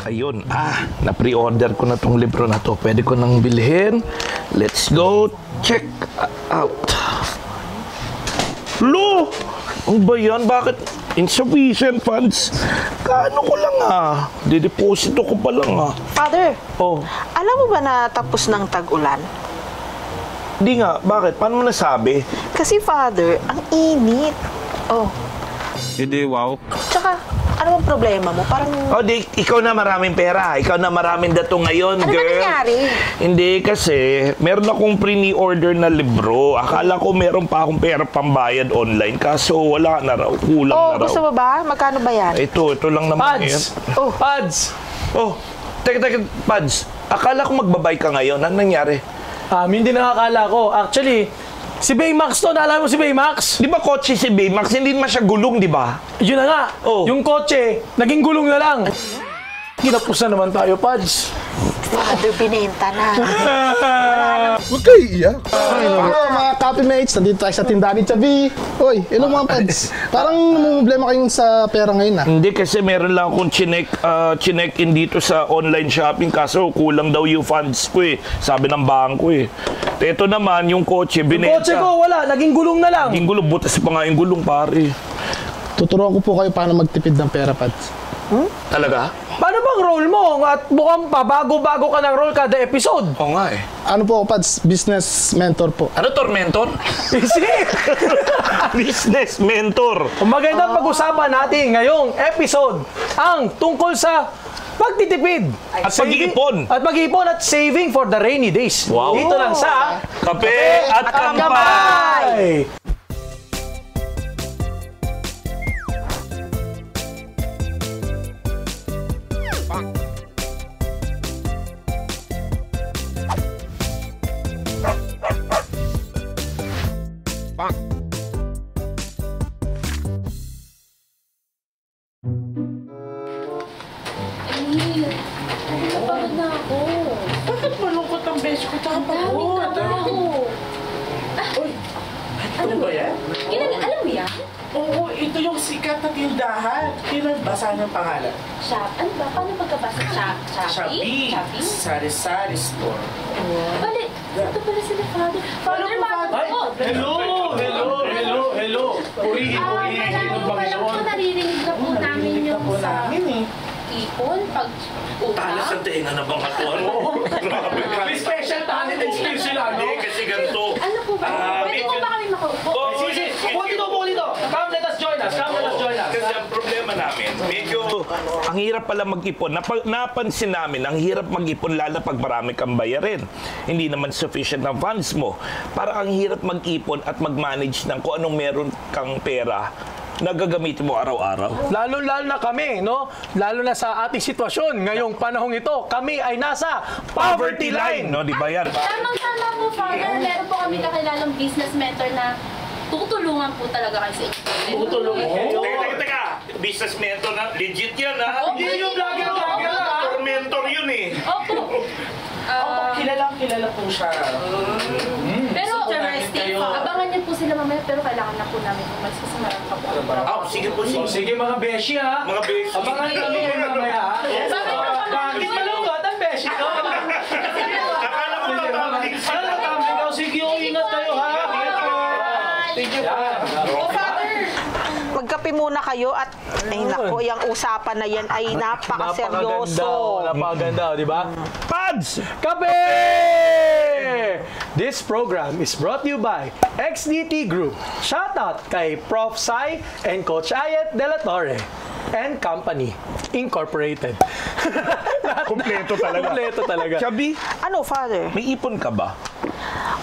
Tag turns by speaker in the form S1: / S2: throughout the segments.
S1: Ayun, na-pre-order ko na tong libro na to. Pwede ko nang bilhin. Let's go check out. Lo! Ang ba yan? Bakit insufficient funds? Kaano ko lang Dideposito ko pa lang
S2: Father,
S1: Oh,
S2: alam mo ba na tapos ng tag-ulan?
S1: di nga. Bakit? Paano mo nasabi?
S2: Kasi Father, ang init. Oh,
S3: Hindi, wow.
S2: tsaka, ano bang problema mo? Parang,
S1: Oh, di, ikaw na maraming pera. Ikaw na maraming dato ngayon,
S2: ano ba
S1: girl.
S2: nangyari?
S1: Hindi kasi, meron akong pre-order na libro. Akala ko meron pa akong pera pambayad online. Kaso wala na raw. Kulang
S2: Oh,
S1: na raw.
S2: gusto mo ba? Magkano ba yan?
S1: Ito lang naman.
S4: Pads!
S2: Oh.
S4: Pads!
S1: Oh, teka, Pads. Akala ko magbabay ka ngayon. Ano nangyari?
S4: Hindi nakakala ko. Actually, si Baymax to. Naalala mo si Baymax?
S1: Di ba kotse si Baymax? Hindi naman siya gulong, di ba?
S4: Yun na nga.
S1: Oh.
S4: Yung kotse, naging gulong na lang. Kinapos na naman tayo, Pads.
S2: Father, binenta na.
S5: Huwag kayo iiyak. Hello mga copy mates, nandito tayo sa tindahan ni Chabi. Hoy, hello mga pads. Parang namumblema kayong sa pera ngayon
S1: Hindi kasi meron lang akong chinek in dito sa online shopping. Kaso kulang daw yung funds ko Sabi ng bangko Ito naman, yung kotse,
S4: Yung
S1: binenta.
S4: kotse ko, wala. Naging gulong na lang.
S1: Naging gulong, butas pa nga yung gulong, pare.
S5: Tuturuan ko po kayo paano magtipid ng pera, pads.
S1: Talaga?
S4: Paano bang role mo? At mukhang bago-bago ka ng role kada episode.
S1: Oo nga
S5: Ano po ako, pads? Business mentor po.
S1: Ano, tormentor?
S4: Sige!
S1: Business mentor.
S4: Ang magandang pag-usapan natin ngayong episode ang tungkol sa pagtitipid.
S1: At pag-iipon.
S4: At pag-iipon at saving for the rainy days.
S1: Wow.
S4: Dito lang sa
S1: Kape at kampay.
S6: Napagod na ako.
S7: Bakit malungkot ang beso ko? Tsaka
S6: Ang daming
S7: pagod.
S6: trabaho.
S7: Uy, ano ba yan?
S6: Alam mo yan?
S7: Oo, ito yung sikat na tindahan. Kailan basa ng pangalan?
S6: Ano ba? Paano pagkabasa? Shopee?
S7: Shopee. Sari-sari store.
S6: Bali, ito pala sila, Father. Father,
S7: Ay, hello. Purihin ng
S6: Alam ko,
S7: Panginoon.
S6: naririnig na po namin yung
S7: po
S6: sa
S7: namin
S6: ipon, pag
S1: Talas ang tenga na bang katuan mo? Grabe ka.
S7: May special talent and skills sila, no?
S1: Hindi, kasi ganito.
S6: Ano po ba? Pwede po ba kami makaupo?
S4: Sige, upo dito. Come, let us join us.
S1: Kasi ang problema namin, medyo ang hirap pala mag-ipon. Napansin namin, ang hirap mag-ipon lalo pag marami kang bayarin. Hindi naman sufficient ang funds mo. Para ang hirap mag-ipon at mag-manage ng kung anong meron kang pera na gagamitin mo araw-araw.
S4: Lalo na kami, no? Lalo na sa ating sitwasyon ngayong panahong ito, kami ay nasa poverty line.
S1: No, di ba yan?
S6: Tamang-tama po, Father. Meron po kami kakilalang business mentor na tutulungan po talaga kayo sa inyo.
S7: Tutulungan kayo.
S1: Teka. Business mentor na. Legit yan, ha?
S6: Hindi yung vlogger,
S1: ha? Mentor yun,
S6: Opo.
S7: Kilala po siya.
S6: Pero
S7: kayo.
S6: abangan niyo po sila mamaya, pero kailangan na po namin umalis kasi marami pa po.
S1: Sige po, sige.
S4: Sige mga beshi, ha?
S1: Mga beshi.
S4: Abangan kami kayo mamaya, ha? Bakit malungkot ang beshi ko?
S1: Akala ko tatawagin sila.
S4: Sige, ingat kayo, ha? Thank you,
S2: Magkape muna kayo at, ay naku, yung usapan na yan ay napakaseryoso.
S4: Napakaganda, di ba?
S1: Pads!
S4: Kape! This program is brought to you by XDT Group. Shoutout kay Prof. Sai and Coach Ayet De La Torre and Company Incorporated.
S1: Kompleto talaga.
S4: Kompleto talaga.
S1: Chabi,
S2: Ano, Father?
S1: may ipon ka ba?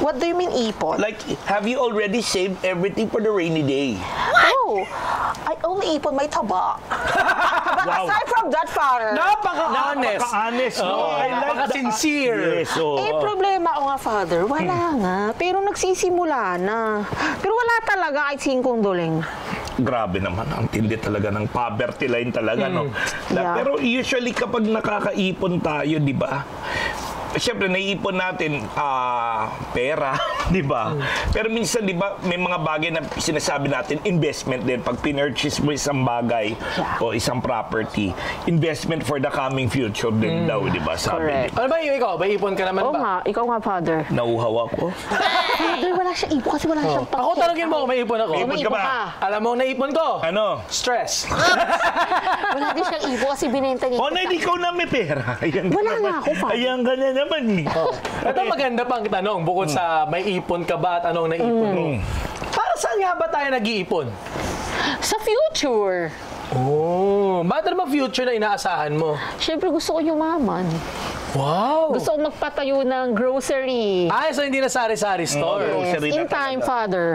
S2: What do you mean ipon?
S1: Like, have you already saved everything for the rainy day?
S2: Oh, I only ipon my taba. But
S1: Wow.
S2: aside from that, Father,
S4: Napaka-honest.
S1: Napaka-honest, no?
S4: Oh,
S1: I like
S4: napaka-sincere.
S1: Yes, oo.
S2: problema ko nga, Father, wala nga. Pero nagsisimula na. Pero wala talaga kahit 5 duling.
S1: Grabe naman, ang tindi talaga ng poverty line talaga, no?
S2: Yeah.
S1: Pero usually kapag nakakaipon tayo, di ba? Siyempre, naiipon natin pera. Di ba? Pero minsan, di ba, may mga bagay na sinasabi natin, investment din. Pag pinurchase mo isang bagay o isang property, investment for the coming future din daw, di ba? Sabi.
S2: Correct.
S4: Ano ba yung ikaw? May ipon ka naman
S2: Oo
S4: ba?
S2: nga, ikaw nga, Father.
S1: Nauhaw ako.
S2: Father, wala siyang ipon kasi wala siyang
S4: Ako talagin mo, may ipon ako.
S1: May ipon ka ba?
S4: Alam mo ang naipon ko?
S1: Ano?
S4: Stress.
S2: Wala din siyang ipon kasi binenta niya.
S1: O, na hindi ikaw na may pera. Ayan
S2: Wala
S1: ka naman.
S2: nga ako, Father.
S1: Ayan ka na naman.
S4: Ito maganda pang tanong, bukod sa may ipon ka ba at anong naipon mo. Para saan nga ba tayo nag-iipon?
S2: Sa future.
S4: Oh, bakit naman future na inaasahan mo?
S2: Siyempre gusto ko yumaman.
S4: Wow!
S2: Gusto ko magpatayo ng grocery.
S4: So hindi na sari-sari store.
S2: Yes,
S1: grocery
S2: in
S1: na
S2: time,
S1: talaga.
S2: Father.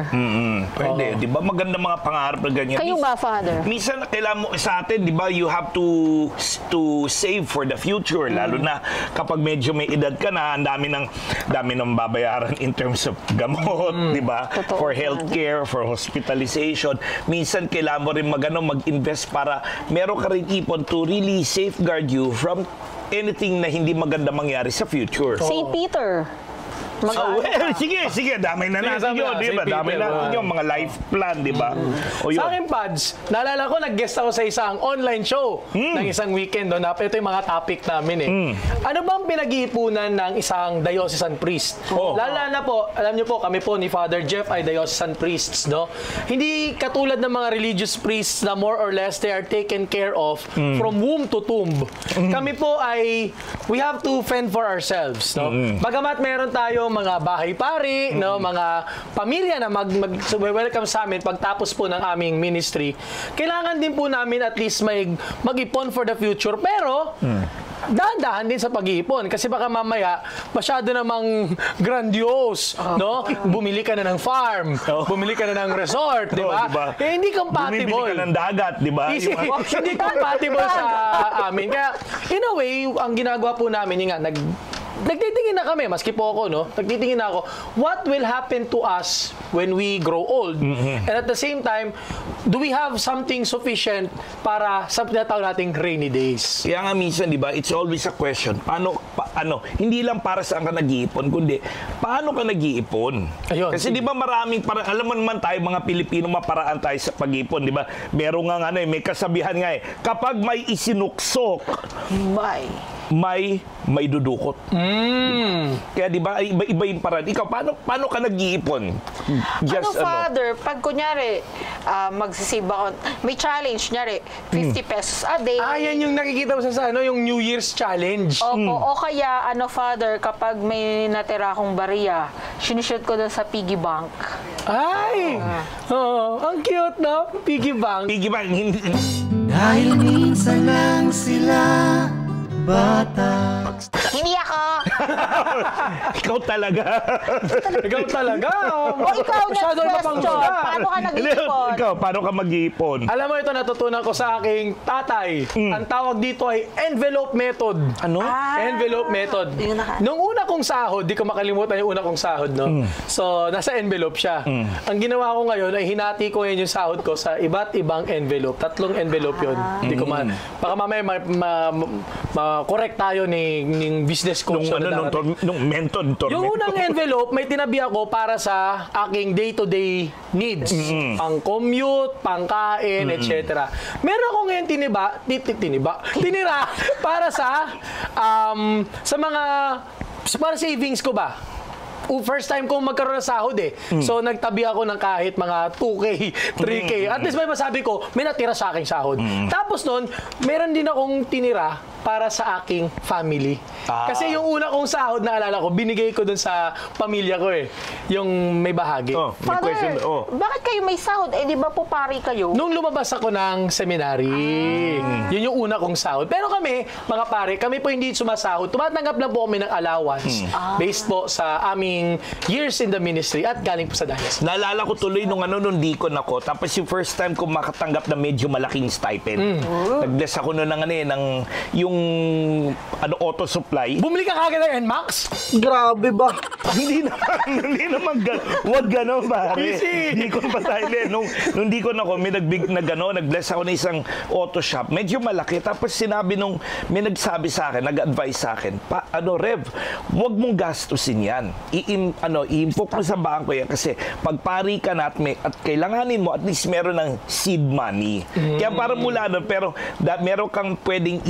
S1: Pwede. Di ba maganda mga pangarap na ganyan?
S2: Kayo ba, Father?
S1: Minsan kailangan mo sa atin, di ba, you have to save for the future, lalo na kapag medyo may edad ka na, ang dami ng babayaran in terms of gamot, di ba?
S2: Totoo.
S1: For healthcare, for hospitalization. Minsan kailangan mo rin mag-invest para meron ka rin ipon to really safeguard you from anything na hindi maganda mangyari sa future.
S2: St. Peter.
S1: Oh, well, sige, damay na natin
S4: sabi
S1: yun,
S4: na,
S1: di ba?
S4: St.
S1: Damay
S4: Peter,
S1: natin yun, mga life plan, di ba? O yun.
S4: Sa akin, Pads, naalala ko, nag-guest ako sa isang online show ng isang weekend doon. Ito yung mga topic namin eh. Ano bang pinag-iipunan ng isang diocesan priest? Lalo na po, alam niyo po, kami po ni Father Jeff ay diocesan priests, no? Hindi katulad ng mga religious priests na more or less they are taken care of from womb to tomb. Kami po ay, we have to fend for ourselves, no? Bagamat meron tayo mga bahay-pari, no, mga pamilya na welcome sa amin pagtapos po ng aming ministry, kailangan din po namin at least mag-ipon for the future. Pero, dahan-dahan din sa pag-iipon kasi baka mamaya masyado namang grandiose, no? Bumili ka na ng farm, bumili ka na ng resort, di ba?
S1: Diba?
S4: Hindi compatible.
S1: Bumibili ka ng dagat, di ba?
S4: Hindi compatible sa amin. Kaya, in a way, ang ginagawa po namin, yung nga, nagtitingin na kami, maski po ako, no? Nagtitingin na ako, what will happen to us when we grow old? And at the same time, do we have something sufficient para sa tinatawag nating rainy days?
S1: Kaya nga minsan, di ba, it's always a question, hindi lang para saan ka nag-iipon, kundi paano ka nag-iipon?
S4: Ayun,
S1: Kasi di ba maraming, alam mo naman tayo mga Pilipino, maparaan tayo sa pag-iipon, di ba? Meron nga may kasabihan nga kapag may isinuksok, may dudukot. Kaya di ba, iba yung paraan. Ikaw, paano ka nag-iipon?
S2: Father, pag kunyari, magsisave ako, may challenge, kunyari, 50 pesos a day.
S4: Yan yung nakikita mo sa yung New Year's challenge.
S2: Opo, o kaya, Father, kapag may natira akong bariya, sinushoot ko doon sa piggy bank.
S4: Ay! Ang cute, no? Piggy bank.
S1: Piggy bank, hindi.
S8: Dahil minsan lang sila bata.
S2: Hindi ako!
S1: Ikaw talaga.
S4: Ikaw talaga.
S2: O ikaw, next
S4: Masyado na
S2: question.
S4: pangga.
S2: Paano ka nag-iipon?
S1: Ikaw, paano ka mag-iipon?
S4: Alam mo, ito natutunan ko sa aking tatay. Ang tawag dito ay envelope method.
S1: Ano?
S4: Envelope method. Nung una kong sahod, di ko makalimutan yung una kong sahod, no? So, nasa envelope siya. Ang ginawa ko ngayon ay hinati ko ngayon yung sahod ko sa iba't ibang envelope. 3 envelope yun. Di ko man. Baka mamaya correct tayo ng business coach.
S1: Nung mentor.
S4: Yung unang envelope, may tinabi ako para sa aking day-to-day needs. Pang-commute, pang-kain, etc. Meron ako ngayon tinira para sa para savings ko ba? First time kong magkaroon ng sahod eh. So, nagtabi ako ng kahit mga 2K, 3K. At least may masabi ko, may natira sa aking sahod. Tapos nun, meron din akong tinira para sa aking family. Kasi yung una kong sahod, naalala ko, binigay ko dun sa pamilya ko eh. Yung may bahagi.
S2: Father, bakit kayo may sahod? Di ba po pari kayo?
S4: Nung lumabas ako ng seminary, yun yung una kong sahod. Pero kami, mga pare, kami po hindi sumasahod. Tumatanggap lang po kami ng allowance based po sa aming years in the ministry at galing po sa diocese.
S1: Naalala ko tuloy nung deacon ako, tapos yung first time ko makatanggap na medyo malaking stipend. Nag-bless ako noon ng yung auto supply.
S4: Bumili ka kagad ng NMAX?
S2: Grabe ba?
S1: Hindi naman wag gano'n, pare. Hindi ko pa tayo nung di ko nag-bless ako ng isang auto shop. Medyo malaki. Tapos may nagsabi sa akin, nag-advise sa akin, Rev, wag mong gastusin yan. I-input mo sa bangko yan kasi pagpari ka na at kailanganin mo, at least meron ng seed money. Kaya para mula doon, pero meron kang pwedeng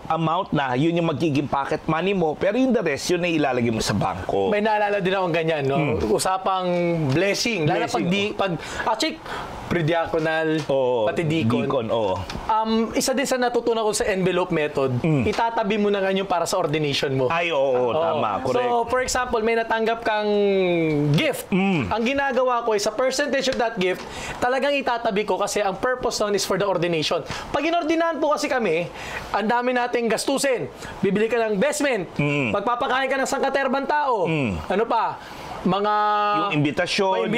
S1: amount na yun yung magiging pocket money mo, pero yung the rest, yun na ilalagay mo sa bangko.
S4: May naalala din akong ganyan, no? Usapang blessing. Lalo pag pre-diaconal, pati deacon. Isa din sa natutunan ko sa envelope method, itatabi mo na ganyan para sa ordination mo.
S1: Ay, tama, correct.
S4: So, for example, may natanggap kang gift. Ang ginagawa ko is a percentage of that gift, talagang itatabi ko kasi ang purpose nun is for the ordination. Pag inordinahan po kasi kami, ang dami nating gastusin. Bibili ka ng vestment, magpapakain ka ng sangkaterbang tao. Ano pa? Mga
S1: yung imbitasyon,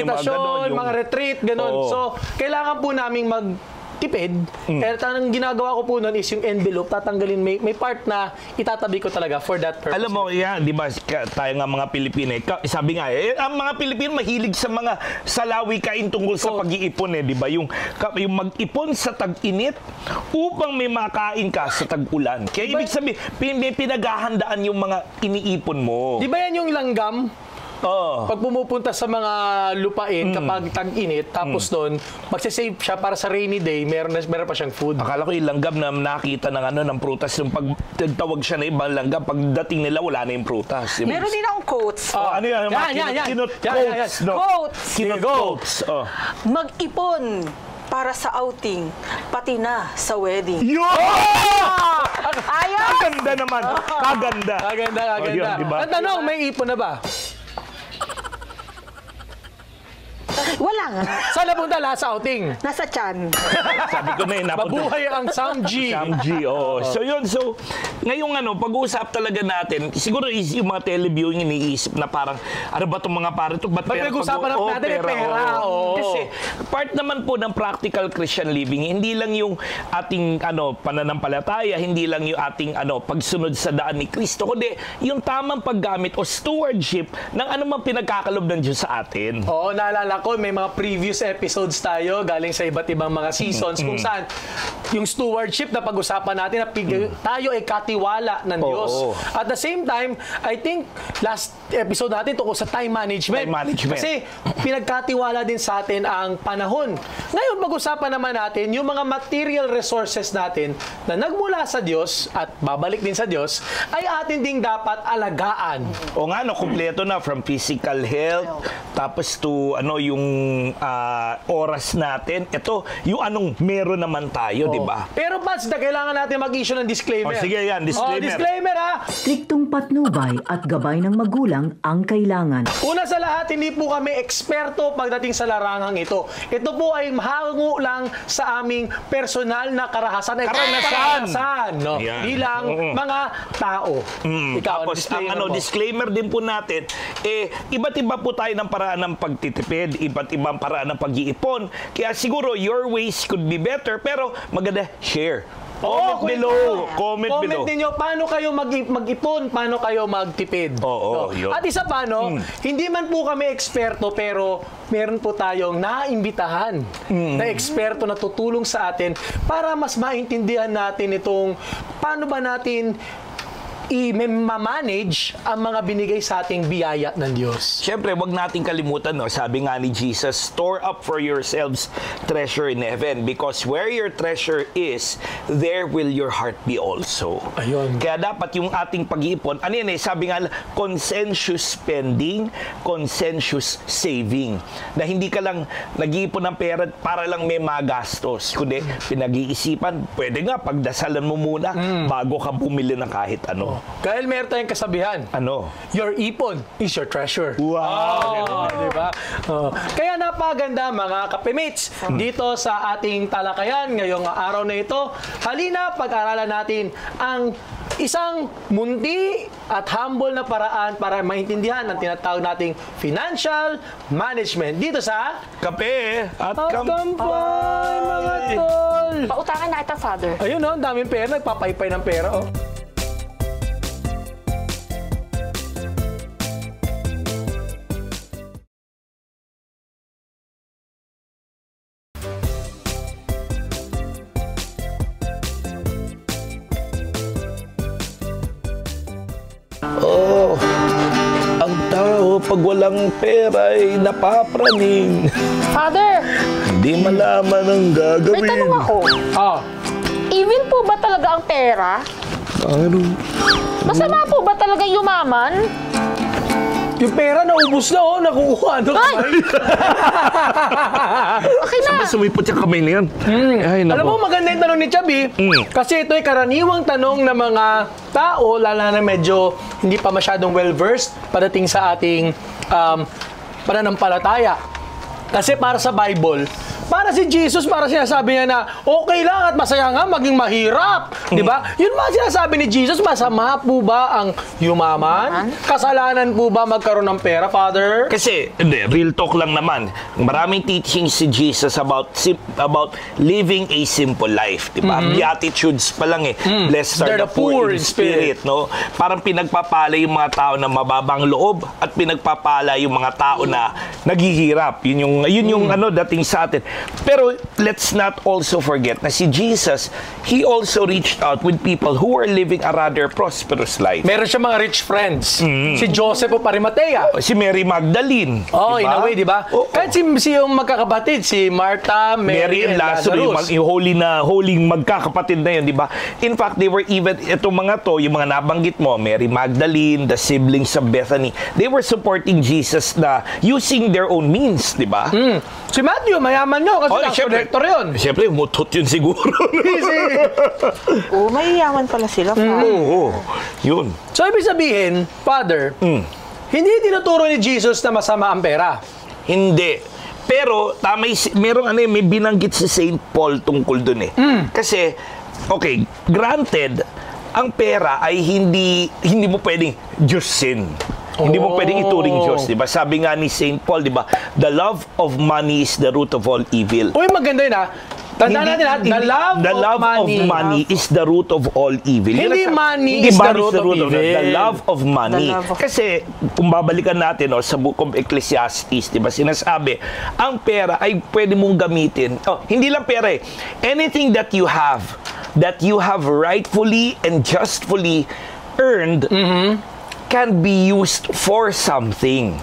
S4: mga retreat, gano'n. So, kailangan po naming magtipid. Kaya tanang ginagawa ko po nun is yung envelope, tatanggalin, may part na itatabi ko talaga for that purpose.
S1: Alam mo, di ba, tayo nga mga Pilipino, sabi nga, ang mga Pilipino mahilig sa mga salawikain tungkol sa pag-iipon, di ba? Yung mag-ipon sa tag-init upang may makain ka sa tag-ulan. Kaya ibig sabihin, may pinaghahandaan yung mga iniipon mo.
S4: Di ba yan yung langgam? Pag pumupunta sa mga lupain kapag tag-init, tapos doon, magsisave siya para sa rainy day, meron pa siyang food.
S1: Akala ko yung langgam na nakita ng prutas, yung pag tawag siya na ibang langgam, pagdating nila, wala na yung prutas.
S2: Meron din akong quotes.
S1: Ano yan? Kinot-quotes.
S2: Mag-ipon para sa outing, pati na sa wedding. Ayos!
S1: Kaganda naman. Kaganda.
S4: Yun, diba? Ang tanong, may ipon na ba?
S2: Wala nga.
S4: Saan napunta lahat sa outing?
S2: Nasa tiyan.
S1: Sabi ko na
S4: Mabuhay ang Samji.
S1: So yun, ngayong pag-uusap talaga natin, siguro yung mga televiewing iniisip na parang, ano ba itong mga pare ito? Ba't
S4: pag-usapan natin pera?
S1: Kasi part naman po ng practical Christian living, hindi lang yung ating pananampalataya, hindi lang yung ating pagsunod sa daan ni Kristo, kundi yung tamang paggamit o stewardship ng anumang pinagkakalob ng Diyos sa atin.
S4: Naalala ko, may mga previous episodes tayo galing sa iba't ibang mga seasons kung saan yung stewardship na pag-usapan natin na tayo ay katiwala ng Diyos. At the same time, I think last episode natin tungkol sa time management. Kasi pinagkatiwala din sa atin ang panahon. Ngayon, pag-usapan naman natin yung mga material resources natin na nagmula sa Diyos at babalik din sa Diyos ay atin ding dapat alagaan.
S1: O nga, kumpleto na from physical health, tapos to yung oras natin. Ito, yung anong meron naman tayo, di ba?
S4: Pero Pats, kailangan natin mag-issue ng disclaimer.
S1: Sige yan, disclaimer.
S4: Disclaimer ha!
S9: Striktong patnubay at gabay ng magulang ang kailangan.
S4: Una sa lahat, hindi po kami eksperto pagdating sa larangang ito. Ito po ay hango lang sa aming personal na karanasan. No? Bilang mga tao.
S1: Tapos, ang disclaimer din po natin, iba't iba po tayo ng paraan ng pagtitipid, iba't ibang paraan ng pag-iipon. Kaya siguro, your ways could be better, pero maganda, share. Comment below. Comment
S4: ninyo, paano kayo mag-ipon, paano kayo magtipid.
S1: Yun.
S4: At isa pa, hindi man po kami eksperto, pero meron po tayong naimbitahan na eksperto na tutulong sa atin para mas maintindihan natin itong paano ba natin i-manage ang mga binigay sa ating biyaya ng Diyos.
S1: Siyempre, wag nating kalimutan, sabi nga ni Jesus, store up for yourselves treasure in heaven, because where your treasure is, there will your heart be also.
S4: Ayun.
S1: Kaya dapat yung ating pag-iipon, sabi nga, conscientious spending, conscientious saving. Na hindi ka lang nag-iipon ng pera para lang may magastos. Kundi, pinag-iisipan, pwede nga, pagdasalan mo muna bago ka bumili ng kahit ano.
S4: Dahil meron tayong kasabihan.
S1: Ano?
S4: Your ipon is your treasure.
S1: Wow!
S4: Diba? Kaya napaganda mga kapemates dito sa ating talakayan ngayong araw na ito. Halina, pag-aralan natin ang isang munti at humble na paraan para maintindihan ang tinatawag nating financial management dito sa
S1: Kape at
S4: Kampay, mga tol!
S2: Pautangan na kita, Father.
S4: Ayun, ang daming pera. Nagpapaypay ng pera, oh.
S1: Oh, ang tao pag walang pera ay napapraning.
S2: Father,
S1: Hindi malaman ang
S2: may
S1: gagawin.
S2: tanong ako.
S4: Ah,
S2: Evil po ba talaga ang pera?
S1: Ano?
S2: Masama po ba talaga yumaman?
S4: yung pera naubos na, oh. Nakukuha na
S2: Ay!
S4: kamay.
S2: Okay na.
S1: Basta sumipot yung kamay na yan. Ay, nako.
S4: Alam mo, maganda yung tanong ni Chubby. Kasi ito ay karaniwang tanong ng mga tao, lalo na medyo hindi pa masyadong well-versed padating sa ating pananampalataya. Kasi para sa Bible, para si Jesus, para sinasabi niya na okay lang at masaya nga maging mahirap. Di ba? Yun ba sinasabi ni Jesus, masama po ba ang yumaman? Kasalanan po ba magkaroon ng pera, Father?
S1: Kasi, hindi, real talk lang naman. Maraming teachings si Jesus about living a simple life. Diba? Beatitudes pa lang eh. Blessed are the poor in spirit. No? Parang pinagpapala yung mga tao na mababang loob at pinagpapala yung mga tao na naghihirap. Yun yung ano, dating sa atin. Pero let's not also forget na si Jesus, He also reached out with people who were living a rather prosperous life.
S4: Meron siya mga rich friends. Si Joseph o Arimathea.
S1: Si Mary Magdalene.
S4: Oh, in a way, di ba?
S1: Oo.
S4: Kahit si yung magkakapatid, si Martha,
S1: Mary and Lazarus, yung holy magkakapatid na yun, di ba? In fact, they were even, itong mga to, yung mga nabanggit mo, Mary Magdalene, the siblings of Bethany, they were supporting Jesus na using their own means, di ba?
S4: Si Matthew, mayaman nyo kasi tax
S1: syempre.
S4: collector yun.
S1: Siyempre, mutot yun siguro.
S2: Oo, mayayaman pala sila, Father.
S1: Oo, yun.
S4: So, ibig sabihin, Father, hindi tinuturo ni Jesus na masama ang pera.
S1: Hindi. Pero, merong may binanggit si St. Paul tungkol dun eh. Kasi, okay, granted, ang pera ay hindi mo pwedeng Diyosin. Hindi mo pwedeng ituring Diyos, di ba? Sabi nga ni St. Paul, di ba? The love of money is the root of all evil.
S4: Uy, maganda yun ha. Tandaan natin ha, the love of money
S1: is the root of all evil.
S4: Hindi money is the root of evil.
S1: The love of money.
S2: The love of-
S1: Kasi, kung babalikan natin sa Book of Ecclesiastes, di ba, sinasabi, ang pera ay pwede mong gamitin. Hindi lang pera eh. Anything that you have rightfully and justfully earned, can be used for something.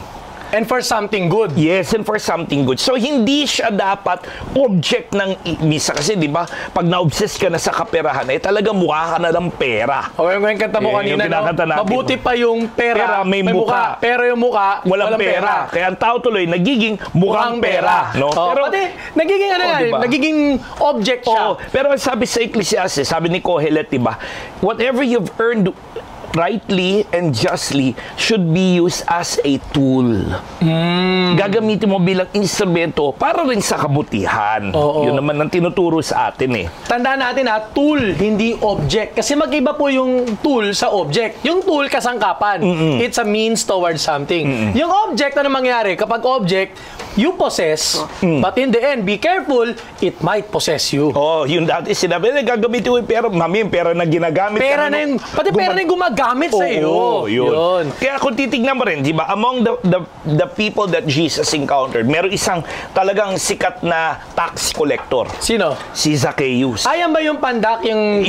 S4: And for something good.
S1: Yes, and for something good. So, hindi siya dapat object ng misa. Kasi, di ba, pag na-obsess ka na sa kaperahan, talaga mukha ka na ng pera.
S4: O yung kanta mo kanina,
S1: yung kinakanta natin,
S4: mabuti pa yung pera,
S1: may mukha.
S4: Pero yung mukha,
S1: Walang pera. Kaya ang tao tuloy, nagiging mukhang pera. No?
S4: Pero, pati, nagiging
S1: diba?
S4: nagiging object siya.
S1: Pero sabi sa Ecclesiastes, sabi ni Kohelet, di ba, whatever you've earned rightly and justly should be used as a tool. Gagamitin mo bilang instrumento para rin sa kabutihan. Yun naman ang tinuturo sa atin eh.
S4: Tandaan natin tool, hindi object. Kasi mag-iba po yung tool sa object. Yung tool, kasangkapan. It's a means towards something. Yung object, ano mangyari? Kapag object, you possess, but in the end, be careful, it might possess you.
S1: Yun dati sinabi, gagamitin mo yung pera. Mami, yung pera na ginagamit.
S4: Pera na yung, pati pera na yung gumagamit sa iyo.
S1: Yun. Kaya kung titignan mo rin, di ba, among the people that Jesus encountered, meron isang talagang sikat na tax collector.
S4: Sino?
S1: Si Zacchaeus.
S4: Ayan ba yung pandak, yung...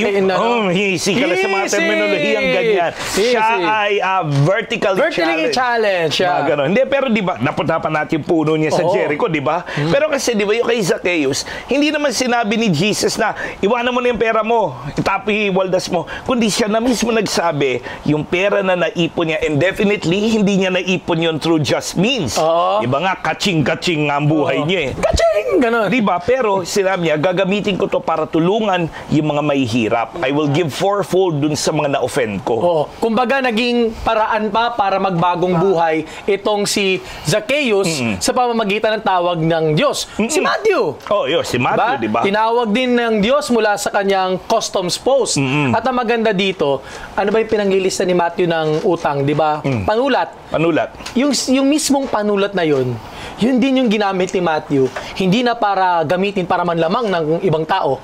S1: Hisi ka lang sa mga terminolohiyang ganyan. Siya ay vertically challenged.
S4: Siya.
S1: Hindi, pero di ba, napuntapan natin yung puno niya sa Jericho, di ba? Pero kasi, di ba, yung kay Zacchaeus, hindi naman sinabi ni Jesus na, iwanan mo na yung pera mo, itapi waldas mo, kundi siya na mismo nagsabi, yung pera na naipon niya, and definitely, hindi niya naipon yun through just means. Di ba nga, kaching-kaching nga ang buhay niya eh.
S4: Kaching! Ganon.
S1: Di ba? Pero sinabi niya, gagamitin ko to para tulungan yung mga mahihirap. I will give fourfold dun sa mga na-offend ko.
S4: Kumbaga, naging paraan pa para magbagong buhay itong si Zacchaeus sa pamamagitan pamamagitan ng tawag ng Diyos. Si Matthew.
S1: Oh, yun, si Matthew, di ba?
S4: Tinawag din ng Diyos mula sa kanyang customs post. At ang maganda dito, ano ba yung pinanglilista ni Matthew ng utang, di ba? Panulat.
S1: Panulat.
S4: Yung mismong panulat na yun din yung ginamit ni Matthew, hindi na para gamitin para manlamang ng ibang tao.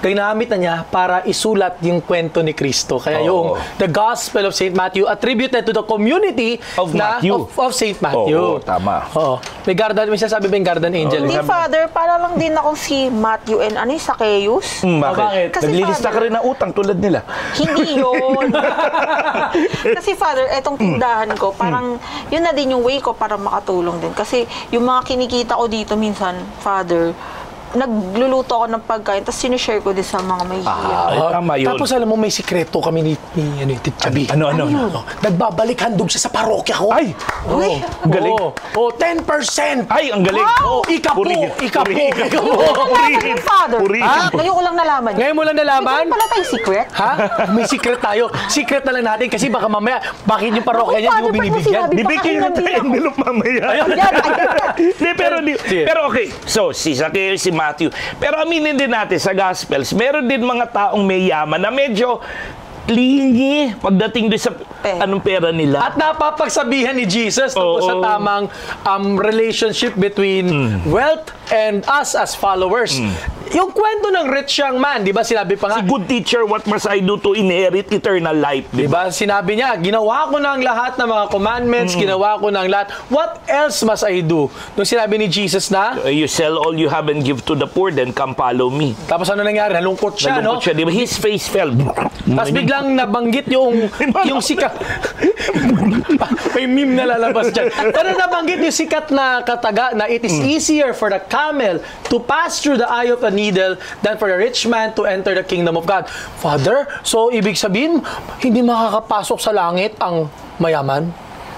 S4: Ginamit na niya para isulat yung kwento ni Kristo. Kaya yung The Gospel of St. Matthew attributed to the community
S1: of Matthew.
S4: Of St. Matthew.
S1: Oo, tama.
S4: Oo. May sasabi ba yung Garden Angel?
S2: Hindi, Father, para lang din ako si Matthew and Zacchaeus.
S1: Bakit?
S2: Kasi,
S1: Naglilista ka rin ng utang tulad nila.
S2: Hindi yun. Kasi, Father, etong tindahan ko, parang yun na din yung way ko para makatulong din. Kasi yung mga kinikita ko dito minsan, Father, nagluluto ako ng pagkain, tapos sinishare ko din sa mga may
S1: Tama yun.
S4: Tapos alam mo, may sikreto kami ni Titchabi.
S1: Ano?
S4: Nagbabalik handog siya sa parokya ko.
S1: Ay!
S2: Uy!
S1: Ang galing.
S4: 10%!
S1: Ay, ang galing.
S2: Wow!
S4: Ikapo!
S2: Purihin, Father. Ngayon ko lang nalaman.
S4: Ngayon mo lang nalaman?
S2: May pala tayong secret?
S4: Ha? May secret tayo. Secret na lang natin kasi baka mamaya, bakit yung parokya niya hindi mo binibigyan?
S1: Bibigyan na tayo envelope mamaya. Pero okay. So, si Zacchaeus, si Matthew. Pero aminin din natin sa Gospels, meron din mga taong may yaman na medyo clingy pagdating doon sa anong pera nila.
S4: At napapagsabihan ni Jesus tungkol sa tamang relationship between wealth and us as followers. Yung kwento ng rich young man, di ba sinabi pa nga,
S1: Si good teacher, what must I do to inherit eternal life?
S4: di ba sinabi niya, ginawa ko na ang lahat ng mga commandments, ginawa ko na ang lahat. What else must I do? Nung sinabi ni Jesus na,
S1: You sell all you have and give to the poor, then come follow me.
S4: tapos ano nangyari? Nalungkot siya, no?
S1: Nalungkot siya, di ba? His face fell.
S4: Tapos biglang nabanggit yung sikat. May meme na lalabas dyan. Pero nabanggit yung sikat na kataga na it is easier for the camel to pass through the eye of a needle than for the rich man to enter the kingdom of God. Father, so ibig sabihin, hindi makakapasok sa langit ang mayaman?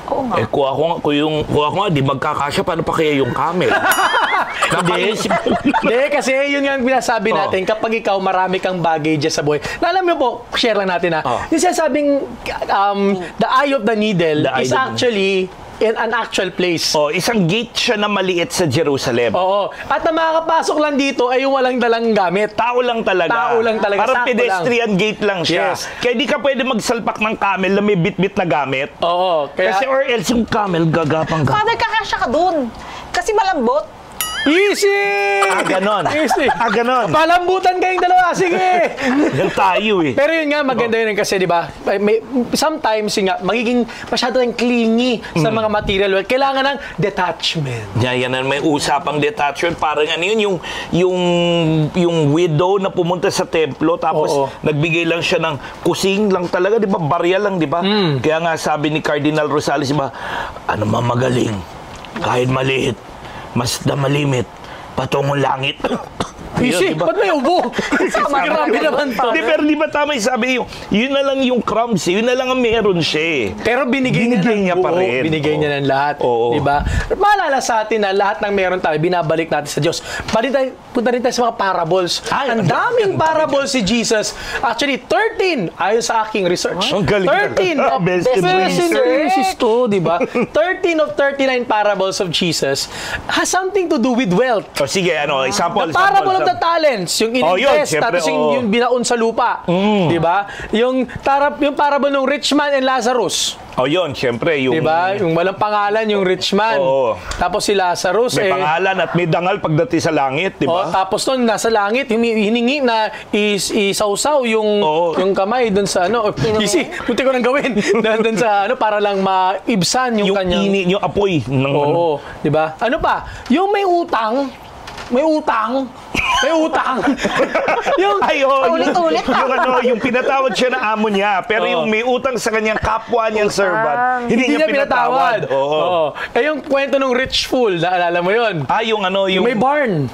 S2: Oo nga.
S1: Kuha ko nga, di magkakasya, paano pa kaya yung camel?
S4: Hindi, kasi yun nga ang binasabi natin, kapag ikaw marami kang bagay dyan sa buhay. Alam mo po, share lang natin yung sinasabing the eye of the needle is actually in an actual place.
S1: Isang gate siya na maliit sa Jerusalem.
S4: Oo. At na makakapasok lang dito ay yung walang dalang gamit.
S1: Tao lang talaga.
S4: Tao lang talaga.
S1: Parang
S4: sakto
S1: pedestrian
S4: lang.
S1: gate lang siya.
S4: Yes.
S1: Kaya di ka pwede magsalpak ng camel na may bit-bit na gamit.
S4: Oo.
S1: Kasi or else yung camel gagapang.
S2: Father, kakasya ka dun. Kasi malambot.
S4: Easy!
S1: Ganon.
S4: Easy.
S1: Ganon.
S4: Palambutan kayong dalawa. Sige!
S1: Yan tayo eh.
S4: Pero yun nga, maganda yun kasi, di ba? Sometimes, yun nga, magiging masyado tayong clingy sa mga material wealth. Kailangan ng detachment.
S1: Yan may usapang detachment. Parang ano yun, yung widow na pumunta sa templo tapos nagbigay lang siya ng kusing lang talaga, di ba? Barya lang, di ba? Kaya nga sabi ni Cardinal Rosales, di ba? Ano mamagaling? Kahit maliit, mas malimit, patungong langit.
S4: Easy, ba't may ubo? Grabe naman to.
S1: Pero di ba tama yung sabi yun na lang yung crumbs, yun na lang ang meron siya.
S4: Pero binigay niya pa rin. Binigay niya ng lahat. Di ba? Maalala sa atin na lahat ng meron tayo, binabalik natin sa Diyos. Punta rin tayo sa mga parables. Ang daming parables si Jesus. Actually, 13, ayon sa aking research. 13 of best in research to, di ba? 13 of 39 parables of Jesus has something to do with wealth.
S1: Sige, example.
S4: The parable of the talents, yung in-invest, tapos yung binaon sa lupa. Di ba? Yung parable ng rich man and Lazarus.
S1: Yun, siyempre. Yung,
S4: diba? Yung walang pangalan, yung rich man. Tapos si Lazarus,
S1: may pangalan at may dangal pagdating sa langit, di ba?
S4: Tapos nun, nasa langit, hiningi na isawsaw yung kamay dun sa Easy, punti ko nang gawin. Dun sa para lang maibsan yung kanyang...
S1: Yung apoy.
S4: Di ba? Ano pa? Yung may utang,
S2: ulit-ulit.
S1: Yung pinatawad siya na amo niya, pero yung may utang sa kanyang kapwa niyang servant, hindi niya pinatawad.
S4: Yung kwento ng rich fool, naalala mo yun?
S1: Yung
S4: may barn.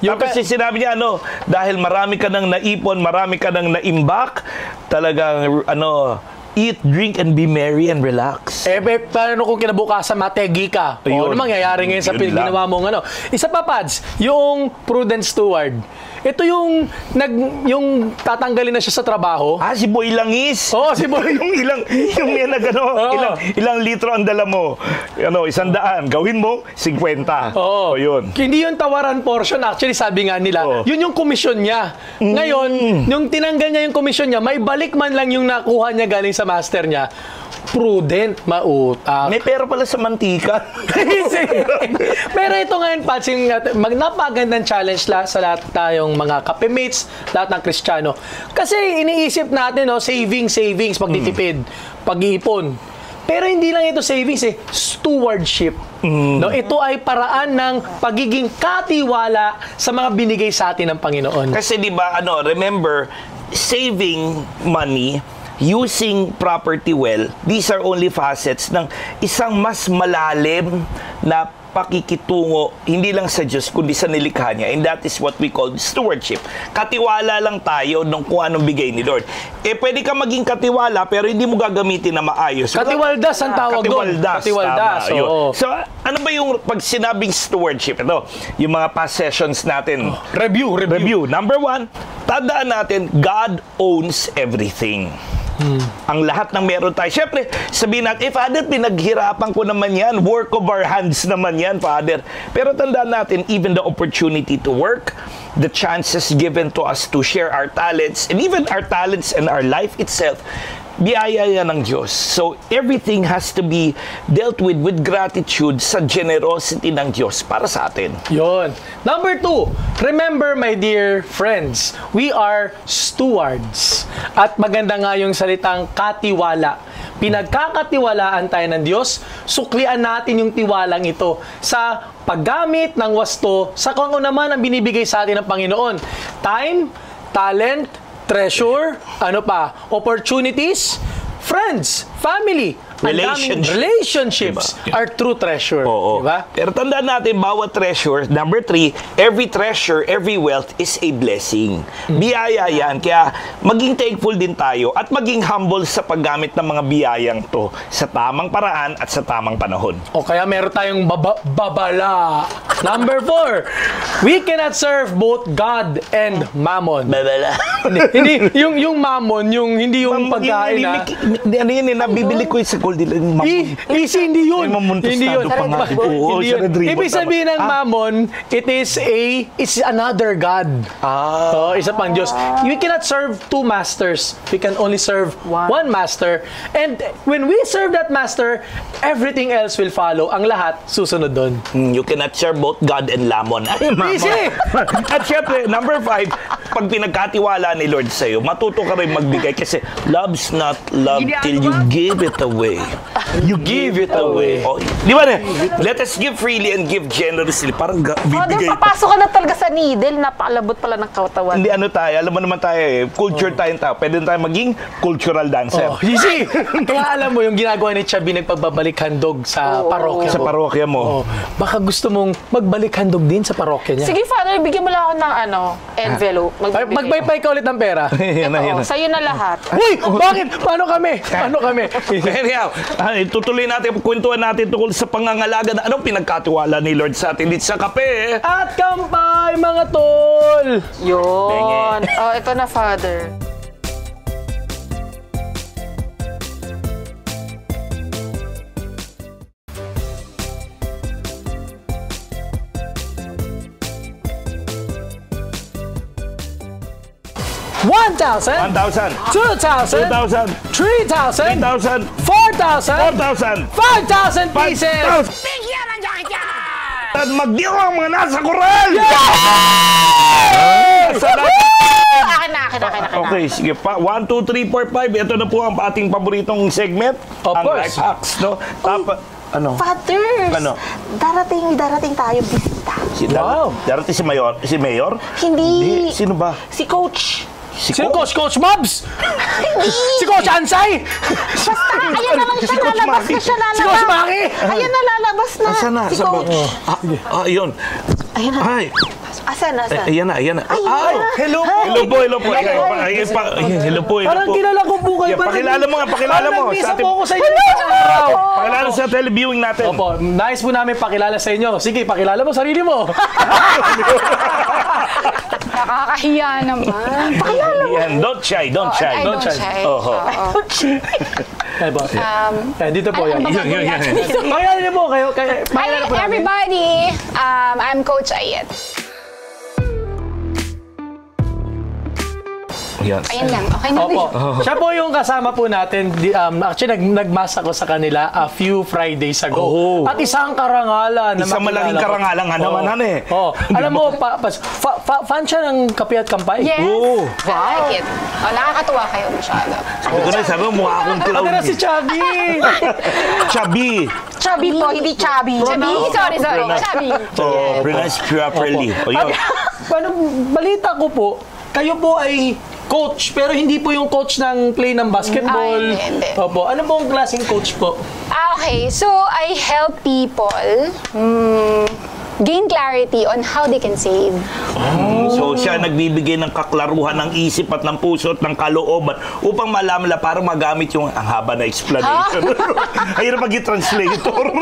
S1: Tapos sinabi niya, dahil marami ka nang naipon, marami ka nang naimbak, talagang, eat, drink, and be merry and relax.
S4: Paano kung kinabukasan mategi ka? Ano mangyayari ngayon sa ginawa mong Isa pa, Pads, yung prudent steward. Ito yung yung tatanggalin na siya sa trabaho.
S1: Si Boy Langis.
S4: Oo, si Boy.
S1: yung yan na ilang litro ang dala mo. 100, gawin mo 50.
S4: Oo.
S1: Yun.
S4: Hindi yung tawaran portion. Actually, sabi nga nila, yun yung komisyon niya. Ngayon, yung tinanggal niya yung komisyon niya, may balik man lang yung nakuha niya galing sa master niya. Prudent, mautak.
S1: May pera pala sa mantika.
S4: Pero ito ngayon, Pats, napagandang challenge sa lahat tayong mga kapemates, lahat ng Kristiyano. Kasi iniisip natin, savings, pagtitipid, pag-iipon. Pero hindi lang ito savings, stewardship. Ito ay paraan ng pagiging katiwala sa mga binigay sa atin ng Panginoon.
S1: Kasi di ba, remember, saving money, using property well, these are only facets ng isang mas malalim na pakikitungo, hindi lang sa Diyos, kundi sa nilikha niya. And that is what we call stewardship. Katiwala lang tayo ng kung anong bigay ni Lord. Pwede ka maging katiwala, pero hindi mo gagamitin na maayos.
S4: Katiwaldas ang tawag doon. Katiwaldas.
S1: So, ano ba yung pag sinabing stewardship? Ito, yung mga past sessions natin. Review. Number 1, tandaan natin, God owns everything. Ang lahat ng meron tayo. Siyempre, sabihin natin, Father, pinaghirapan ko naman yan. Work of our hands naman yan, Father. Pero tandaan natin, even the opportunity to work, the chances given to us to share our talents, and even our talents and our life itself, biyaya yan ng Diyos. So, everything has to be dealt with gratitude sa generosity ng Diyos para sa atin.
S4: Yon. Number 2, remember, my dear friends, we are stewards. At maganda nga yung salitang katiwala. Pinagkakatiwalaan tayo ng Diyos, suklian natin yung tiwalang ito sa paggamit ng wasto sa kung ano naman ang binibigay sa atin ng Panginoon. Time, talent, treasure, opportunities, friends, family, relationships are true treasure.
S1: Oo.
S4: Diba?
S1: Pero tandaan natin, bawat treasure, number 3, every treasure, every wealth is a blessing. Biyaya yan. Kaya maging thankful din tayo at maging humble sa paggamit ng mga biyayang to sa tamang paraan at sa tamang panahon.
S4: O kaya meron tayong babala. Number 4, we cannot serve both God and mammon.
S1: Babala.
S4: Hindi, yung mammon, hindi yung pagkain na.
S1: Ano yun, nabibili ko sa gold nila.
S4: Easy, hindi yun.
S1: Hindi yun.
S4: Ibig sabihin ng mammon, it's another God. Isa pang Diyos. We cannot serve two masters. We can only serve one master. And when we serve that master, everything else will follow. Ang lahat, susunod doon.
S1: You cannot serve both God and Mammon.
S4: Easy!
S1: At syempre, number 5, pag pinagkatiwala ni Lord sa'yo, matuto ka rin magbigay kasi love's not love till you give it away. You give it away. Di ba na? Let us give freely and give generously. Parang bibigay.
S2: Papasok ka na talaga sa needle. Napakalabot pala ng katawan.
S1: Hindi tayo. Alam mo naman tayo culture tayong tao. Pwede tayo maging cultural dancer.
S4: Easy! Kaya alam mo, yung ginagawa ni Chubby, nagpagbabalik handog sa parokya mo.
S1: Sa parokya mo.
S4: Baka gusto mong magbalik handog din sa parokya niya.
S2: Sige, Father, bigyan mo lang ako ng envelope.
S4: Magpaypay ka ulit ng pera.
S2: Sa'yo na lahat.
S4: Uy! Bakit? Paano kami?
S1: Anyhow, tutuloy natin, kwentuhan natin tungkol sa pangangalaga na anong pinagkatiwala ni Lord sa atin dito sa kape.
S4: At kampay, mga tol!
S2: Yun. Ito na, Father.
S4: $1,000,
S1: 1,000,
S4: 2,000,
S1: 2,000,
S4: 3,000,
S1: 3,000,
S4: 4,000,
S1: 4,000,
S4: 5,000 pieces!
S1: At magdiyo ang mga nasa koral!
S2: Akin na.
S1: Okay, sige pa. 1, 2, 3, 4, 5. Ito na po ang ating paboritong segment.
S4: Of
S1: ang
S4: course.
S1: life hacks, no?
S2: Fathers,
S1: Ano?
S2: darating tayo bisita.
S1: Darating si Mayor?
S2: Hindi.
S1: Sino ba?
S2: Si Coach.
S1: Si
S4: Coach Mobs? Si Coach Ansay?
S2: Basta, ayan na lang siya, lalabas na siya,
S4: Si Coach Maki?
S2: Ayan na, lalabas na.
S1: Asan na?
S2: Si Coach.
S1: Ayun.
S2: Ayan na.
S1: Ay.
S2: Asan?
S1: Ayan na.
S4: Ay, hello po.
S1: Hello po. Hello po.
S4: Parang kilala ko po kayo.
S1: Pakilala mo.
S4: Parang nag-visa po ako sa inyo isang araw.
S1: Pakilala sa televiewing natin.
S4: Opo, nice po namin pakilala sa inyo. Sige, pakilala mo sarili mo.
S10: Nakakahiya naman. Pakilala mo.
S1: Don't shy. Don't shy.
S4: Dito po yan. Pakilala niyo po kayo.
S10: Hi everybody! I'm Coach Ayet.
S1: Yan.
S10: Ayun lang, okay na
S4: Opo. Siya po yung kasama po natin. Actually, nagmas ako sa kanila a few Fridays ago. At isang karangalan.
S1: Isang malaking karangalan nga naman,
S4: Alam mo, fan siya ng Kape at Kampay.
S10: Yes, I like it. Nakakatuwa kayo masyado.
S1: Sabi mo, mukha akong clown.
S4: Pati na si Chubby.
S2: Chubby po, hindi chubby.
S10: Sorry. Chubby.
S1: Pronounce properly.
S4: Balita ko po, kayo po ay coach, pero hindi po yung coach ng play ng basketball.
S10: Hindi.
S4: Opo. Ano pong klaseng coach po?
S10: Okay, so I help people gain clarity on how they can save.
S1: So siya nagbibigay ng kaklaruhan ng isip at ng puso at ng kalooban upang malaman nila para magamit yung ang haba na explanation. Hirap mag-translator.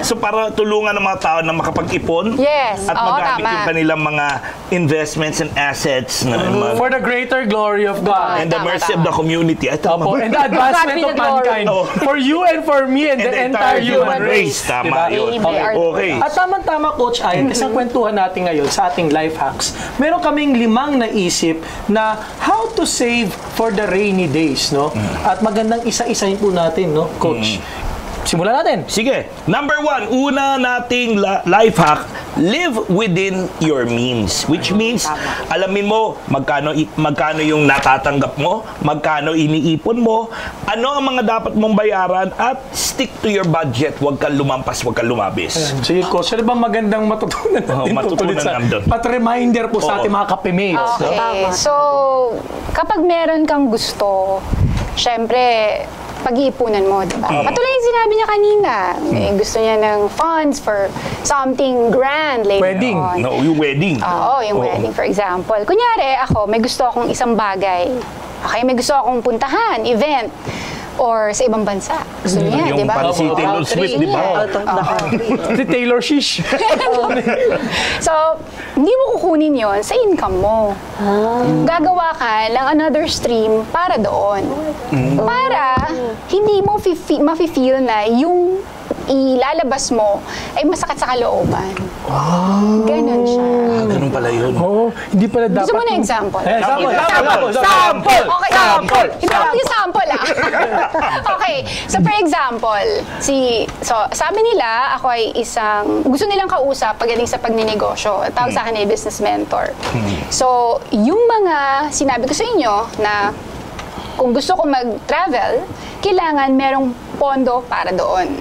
S1: So para tulungan ng mga tao na makapag-ipon at magamit yung kanilang mga investments and assets na
S4: for the greater glory of God
S1: and the mercy of the community.
S4: And the advancement of mankind. For you and for me and the entire human race.
S1: Tama yun. Okay.
S4: At tama, Coach Ayet, isang kwentuhan natin ngayon sa ating life hacks. Meron kaming 5 naisip na how to save for the rainy days, no? At magandang isa-isahin po natin, no, Coach? Simulan natin.
S1: Sige. Number 1, una nating life hack, live within your means. Which means, alamin mo magkano yung natatanggap mo, magkano iniipon mo, ano ang mga dapat mong bayaran, at stick to your budget. Huwag kang lumampas, huwag kang lumabis.
S4: Sige, Coach. Ano bang magandang matutunan natin?
S1: Matutunan natin.
S4: Pat-reminder po sa ating mga kape-mates.
S10: Okay. So, kapag meron kang gusto, syempre, pag-iipunan mo, di ba? Patuloy yung sinabi niya kanina. Gusto niya ng funds for something grand later on.
S1: No, yung wedding.
S10: Oo, yung wedding, for example. Kunyari, ako, may gusto akong isang bagay. Okay, may gusto akong puntahan, event, or sa ibang bansa. Gusto niya, di ba?
S1: Yung si Taylor Swift, di ba?
S4: Si Taylor Shish.
S10: So, hindi mo kukunin yon sa income mo. Gagawa ka ng another stream para doon. Para hindi mo mafe-feel na yung ilalabas mo ay masakit sa kalooban. Ganon siya.
S1: Ganun pala yun.
S4: Hindi pala dapat.
S10: Gusto mo na example?
S4: Sample!
S10: Okay, sample! Hindi ako yung sample, Okay, so for example, sabi nila, ako ay gusto nilang kausap pagdating sa pagninegosyo. Tawag sa akin ay business mentor. So, yung mga sinabi ko sa inyo na kung gusto ko mag-travel, kailangan merong pondo para doon.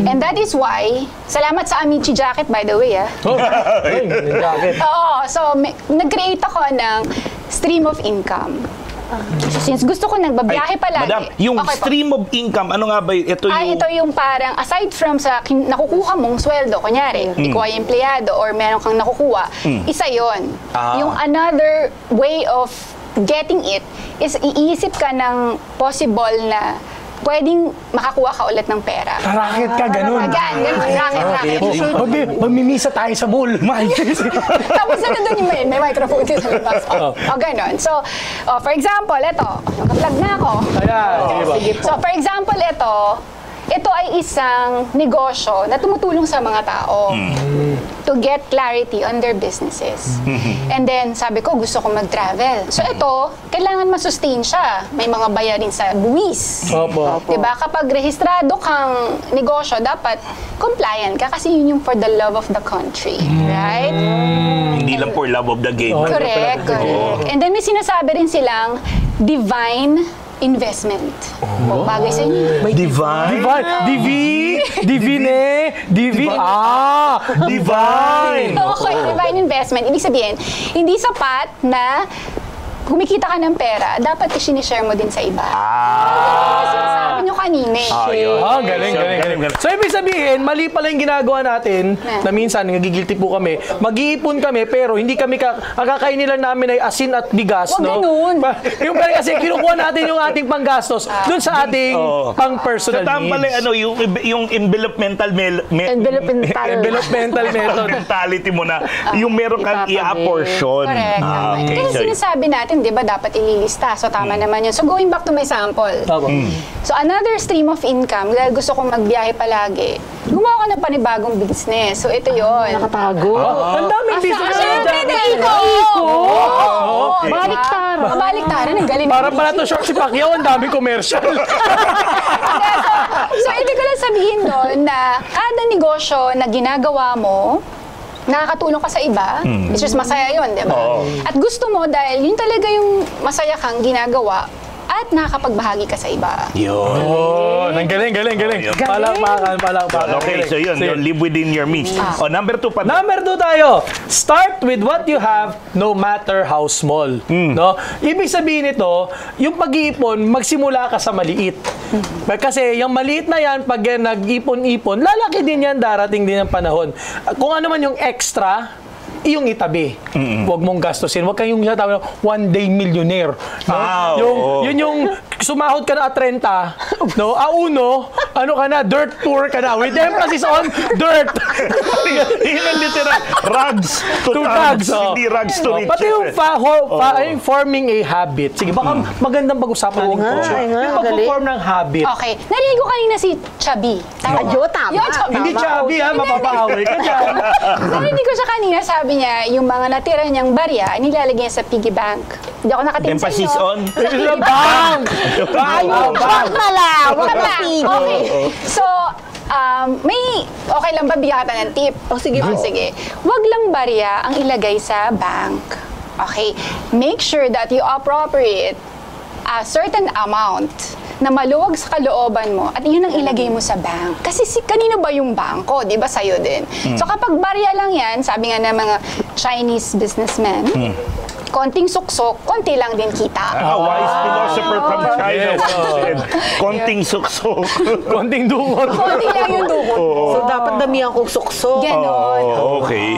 S10: And that is why, salamat sa Amici jacket, by the way,
S4: jacket.
S10: So nag-create ako ng stream of income. So since gusto ko nagbabiyahe palagi.
S1: Madam, yung stream of income, ano nga ba ito yung...
S10: ito yung parang, aside from sa nakukuha mong sweldo, kunyari, ikaw ay empleyado or meron kang nakukuha, isa yon. Yung another way of getting it is iisip ka ng possible na pwedeng makakuha ka ulit ng pera.
S4: Racket ka, ganun.
S10: Ganun, racket.
S4: Magmimisa tayo sa mall.
S10: Tapos na nandun yung may microphone din sa labas. Ganun. So, for example, ito. Naka-plug na ako. So, for example, ito ay isang negosyo na tumutulong sa mga tao to get clarity on their businesses. And then, sabi ko, gusto ko mag-travel. So, ito, kailangan masustain siya. May mga bayarin sa buwis. Diba? Kapag rehistrado kang negosyo, dapat compliant ka kasi yun yung for the love of the country. Right?
S1: Hindi lang for love of the game.
S10: Correct. And then, may sinasabi rin silang divine investment. Bagay sa inyo.
S1: Divine? Divine!
S10: Okay, divine investment. Ibig sabihin, hindi sapat na kumikita ka ng pera, dapat i-share mo din sa iba. sinabi nyo kanina eh.
S4: Galing. So, ibig sabihin, mali pala yung ginagawa natin na minsan, nagigilty po kami, mag-iipon kami, pero hindi kami, ang kakainin lang namin ay asin at bigas, no?
S10: Ganun.
S4: Yung pala kasi kinukuha natin yung ating panggastos dun sa ating pang-personal
S1: Sa
S4: needs.
S1: pala, yung envelopmental
S10: Envelopmental method.
S1: mentality mo na, yung meron kang i-apportion.
S10: Correct.
S1: Okay.
S10: Kasi sinasabi natin, di ba, dapat ililista. So, tama naman yun. So, going back to my sample. So, another stream of income, dahil gusto kong magbiyahe palagi, gumawa ko ng panibagong business. So, ito yun.
S2: Nakatago.
S4: Ang daming business.
S10: Siyempre, na-iko!
S2: Baliktaran.
S10: Baliktaran, ang galing.
S4: Para pala to short si Pacquiao, ang daming commercial.
S10: So, ibig ko lang sabihin doon na kada negosyo na ginagawa mo, nakakatulong ka sa iba, which is masaya yun, di ba? At gusto mo dahil yun talaga yung masaya kang ginagawa at nakakapagbahagi ka sa iba.
S4: Yun. Ang galing. Palakpakan.
S1: Okay, so yun, live within your means. Number 2 pa.
S4: Number 2 tayo. Start with what you have, no matter how small. No? Ibig sabihin nito, yung pag-iipon, magsimula ka sa maliit. Kasi yung maliit na yan, pag nag-ipon-ipon, lalaki din yan, darating din ang panahon. Kung ano man yung extra, iyong itabi. Huwag mong gastusin. Huwag kayong tawag na one day millionaire. No? Yun yung sumahod ka na at 30, no? Uno, ano ka na, dirt poor ka na. With emphasis on dirt.
S1: Yun ang literal. Rags to tags. Hindi rags to riches.
S4: Pati yung forming a habit. Sige, baka magandang pag-usapan natin ko. Yung pag-form ng habit.
S10: Okay. Narinig ko kanina si Chubby. Tama.
S2: Tama.
S10: Yun, Chubby.
S4: Hindi Chubby, ha? Mapapaaway ka dyan.
S10: Narinig ko siya kanina, sabi niya, yung mga natira niyang barya, nilalagay niya sa piggy bank. Hindi ako nakatingin sa
S1: Emphasis
S10: inyo.
S1: on?
S4: Bank!
S2: Wag na lang. Wag na lang.
S10: Okay. So, okay lang ba bigyan ng tip?
S2: Sige po.
S10: Sige. Wag lang barya ang ilagay sa bank. Okay. Make sure that you appropriate a certain amount na maluwag sa kalooban mo at yun ang ilagay mo sa bank. Kasi kanino ba yung bangko? Di ba sa'yo din? So kapag barya lang yan, sabi nga ng mga Chinese businessmen, konting suksok, konti lang din kita.
S1: A wise philosopher from China said, konting suksok.
S4: Konting dukot.
S10: Konti lang yung dukot.
S2: So, dapat damihan kong suksok.
S10: Ganon.
S1: Okay.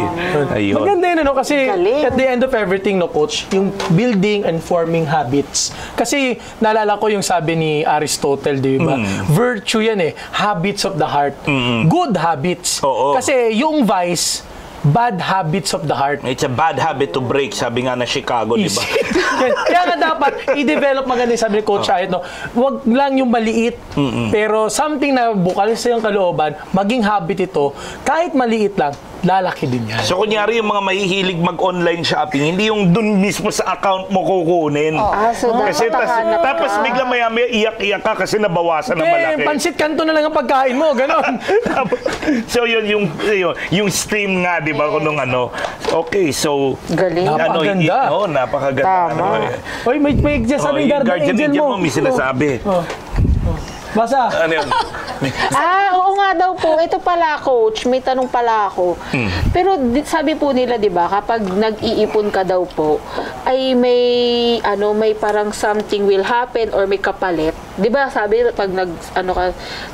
S1: Ayun.
S4: Maganda yun, ano? Kasi
S2: Galing.
S4: at the end of everything, no, Coach, yung building and forming habits. Kasi naalala ko yung sabi ni Aristotle, di ba? Virtue yan eh. Habits of the heart. Good habits.
S1: Oo.
S4: Kasi yung vice, bad habits of the heart.
S1: It's a bad habit to break, sabi nga na Chicago, di ba?
S4: Kaya nga dapat i-develop maganda yung sabi ni Coach Ayat, no? Huwag lang yung maliit, pero something na bukal sa yung kalooban, maging habit ito, kahit maliit lang, lalaki din yan.
S1: So, kunyari yung mga mahihilig mag-online shopping, hindi yung dun mismo sa account mo kukunin.
S2: So
S1: Kasi tapos bigla maya-maya iyak-iyak ka kasi nabawasan na malaki.
S4: Pansit kanto na lang ang pagkain mo, ganon.
S1: So, yung stream nga, di ba, kung nung ano. Okay, so...
S2: Galing.
S4: Napakaganda.
S1: Napakaganda.
S2: Tama.
S4: Oy, may sabi
S1: Yung
S4: guardian angel mo.
S1: may sinasabi.
S4: Basa.
S1: Ano yun?
S2: Oo nga daw po. Ito pala, Coach. May tanong pala ako. Pero sabi po nila, di ba, kapag nag-iipon ka daw po, ay may parang something will happen or may kapalit. Di ba, sabi, pag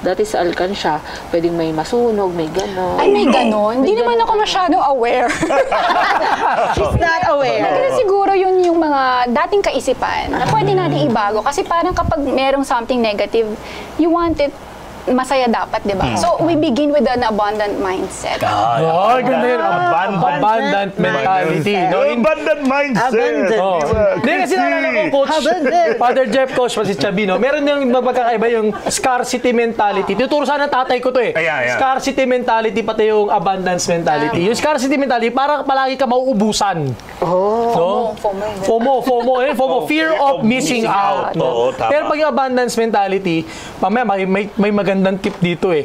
S2: dati sa Alcansya, pwedeng may masunog, may gano'n.
S10: Ay, may ganon. Hindi naman ako masyadong aware.
S2: She's not aware.
S10: Kasi siguro yun yung mga dating kaisipan na pwede natin ibago. Kasi parang kapag merong something negative, you want it masaya dapat, di ba? So, we begin with an abundant mindset.
S4: Ganda yun. Abundant mentality.
S1: Abundant mindset.
S4: Hindi, kasi naalala ko, Coach, Father Jeff, Coach, si Chubby, no? Meron yung magkakaiba yung scarcity mentality. Tuturo sana tatay ko to eh. Scarcity mentality, pati yung abundance mentality. Yung scarcity mentality, parang palagi ka mauubusan. FOMO. Fear of missing out. Pero pag yung abundance mentality, mamaya may magandang tip dito eh.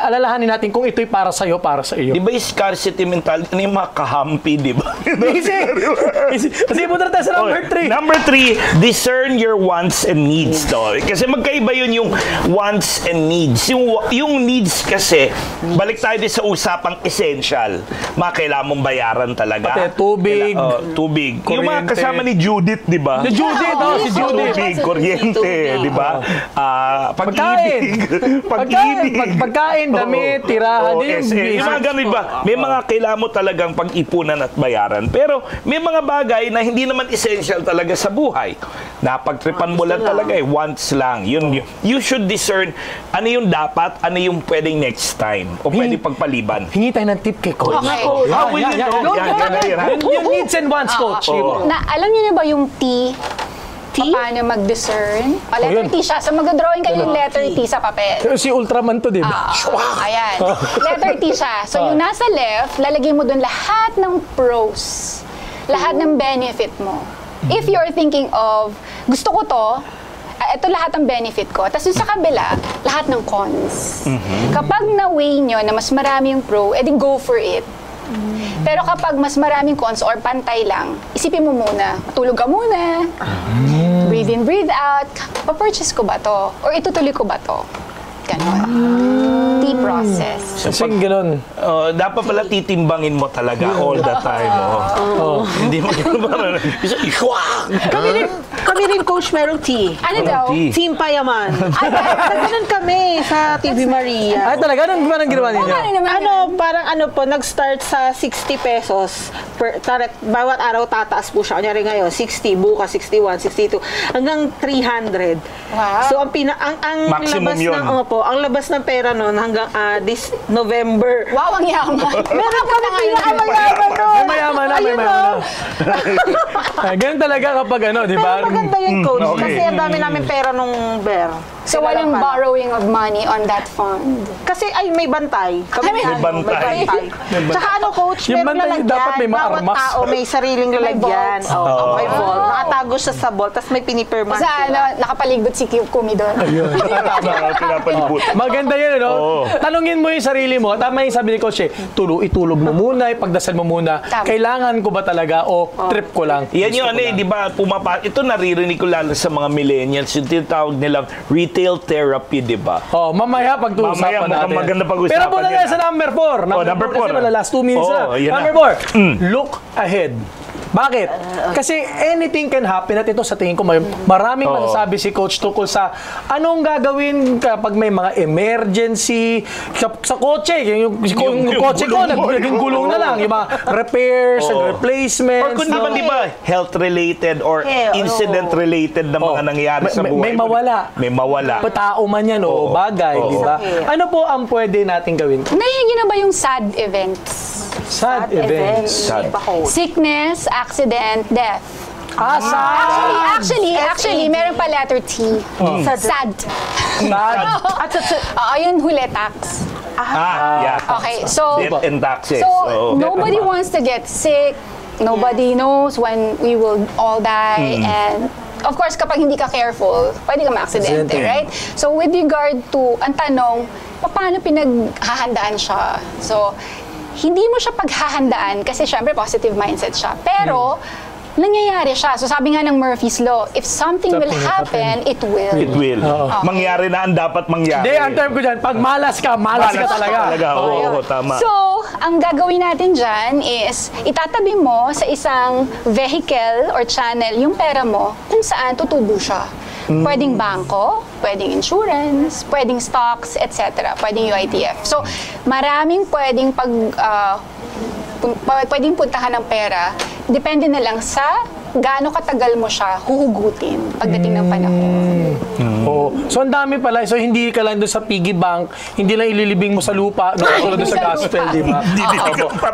S4: Alalahanin natin kung ito'y para sa'yo, para sa iyo.
S1: Di ba yung scarcity mentality, yung mga kahampi, di ba?
S4: Kasi punta tayo sa number 3.
S1: Number 3, really discern your wants and needs to. Kasi magkaiba yun yung wants and needs. Yung needs kasi, balik tayo din sa usapang essential. Mga kailangan mong bayaran talaga.
S4: Pati tubig,
S1: tubig. Yung mga
S4: kuryente.
S1: kasama ni Judith, di ba?
S4: Si Judith, si Judith.
S1: Tubig, kuryente, di ba? Pag-ibig.
S4: Pagkain, damit, tirahan.
S1: Yung mga ganun ba? May mga kailangan mo talagang pag-ipunan at bayaran. Pero may mga bagay na hindi naman essential talaga sa buhay. Napagtripan mo lang talaga wants lang. You should discern ano yung dapat, ano yung pwedeng next time. O pwede pagpaliban.
S4: Hingi tayo ng tip kay Coach. Yung needs and wants, Coach.
S10: Alam niyo na ba yung T? Paano mag-discern? Letter T siya. So mag-drawing kayo yung letter T sa papel.
S4: Si Ultraman to, di ba?
S10: Ayan. Letter T siya. So yung nasa left, lalagay mo dun lahat ng pros. Lahat ng benefit mo. If you're thinking of, gusto ko to, ito lahat ng benefit ko. Tapos yung sa kabila, lahat ng cons. Kapag na-weigh nyo na mas marami yung pro, edi go for it. Pero kapag mas maraming cons or pantay lang, isipin mo muna, matulog ka muna, breathe in, breathe out, pa-purchase ko ba to? Or itutuloy ko ba to? Ganon. T-process.
S4: Kasi ganun.
S1: Dapat pala titimbangin mo talaga all the time. Hindi mo
S2: Kami rin, Coach, merong T.
S10: Ano daw?
S2: Team Payaman. Ganun kami sa TV Maria.
S4: Ay, talaga? Anong ginawa ninyo?
S2: Parang nag-start sa 60 pesos. Bawat araw tataas po siya. Kunyari ngayon, 60, bukas 61, 62, hanggang 300.
S10: Wow.
S2: So, ang
S1: maximum
S2: labas
S1: yun.
S2: ang labas ng pera noon hanggang this November.
S10: Wow, ang yaman.
S2: Meron kami pinakamayaman noon.
S4: May mayaman na. Ganun talaga kapag di ba?
S2: Pero maganda yun, Coach. Kasi ang dami namin pera nung bear.
S10: So, walang borrowing of money on that fund?
S2: Kasi, may bantay. May
S1: bantay.
S2: Tsaka Coach,
S4: Yung
S2: meron
S4: bantay,
S2: lalagyan.
S4: dapat may mga
S2: Bawat
S4: armas.
S2: tao may sariling lalagyan. May vault. Nakatago siya sa vault. Tapos may pinipirma sila.
S10: Nakapaligot si Kumi doon.
S4: Maganda yun, Tanungin mo yung sarili mo. Tama yung sabi ni Coach, itulog mo muna, ipagdasal mo muna. Kailangan ko ba talaga o trip ko lang?
S1: Yan yung di ba, ito naririnig ko lalo sa mga millennials, yung tinatawag nilang retail therapy, di ba?
S4: Mamaya pag-uusapan natin.
S1: Maganda pag-uusapan.
S4: Pero muna na sa number 4.
S1: Number 4.
S4: Kasi last 2 minutes na. Number 4, look ahead. Bakit? Kasi anything can happen at ito sa tingin ko maraming masasabi si Coach tungkol sa anong gagawin kapag may mga emergency sa kotse. Yung kotse ko, naging gulong na lang. Yung mga repairs and replacements.
S1: Or kung di ba, health-related or incident-related na mga nangyayari sa buhay. May mawala.
S4: Tao man yan o bagay, di ba? Ano po ang pwede natin gawin?
S10: Nahihingin na ba yung sad events?
S4: Sad events.
S10: Sickness, accident, death. Actually, meron pa letter T. Sad. Yun huli, tax. Okay, so
S1: death and taxes.
S10: So nobody wants to get sick. Nobody knows when we will all die. And of course, kapag hindi ka careful, pwede ka ma-aksidente, right? So with regard to, ang tanong, paano pinaghahandaan siya? So, hindi mo siya paghahandaan kasi syempre positive mindset siya. Pero, nangyayari siya. So sabi nga ng Murphy's Law, if something will happen, it will.
S1: It will. Mangyari na ang dapat mangyari.
S4: Hindi, ang term ko dyan, pag malas ka talaga.
S1: Oo, tama.
S10: So, ang gagawin natin dyan is, itatabi mo sa isang vehicle or channel yung pera mo kung saan tutubo siya. Pwedeng bangko, pwedeng insurance, pwedeng stocks, etc. Pwedeng UITF. So, maraming pwedeng pwedeng puntahan ng pera. Depende na lang sa gaano katagal mo siya huhugutin pagdating ng panahon.
S4: So, ang dami pala. So, hindi ka lang doon sa piggy bank, hindi lang ililibing mo sa lupa, doon sa gospel, di ba?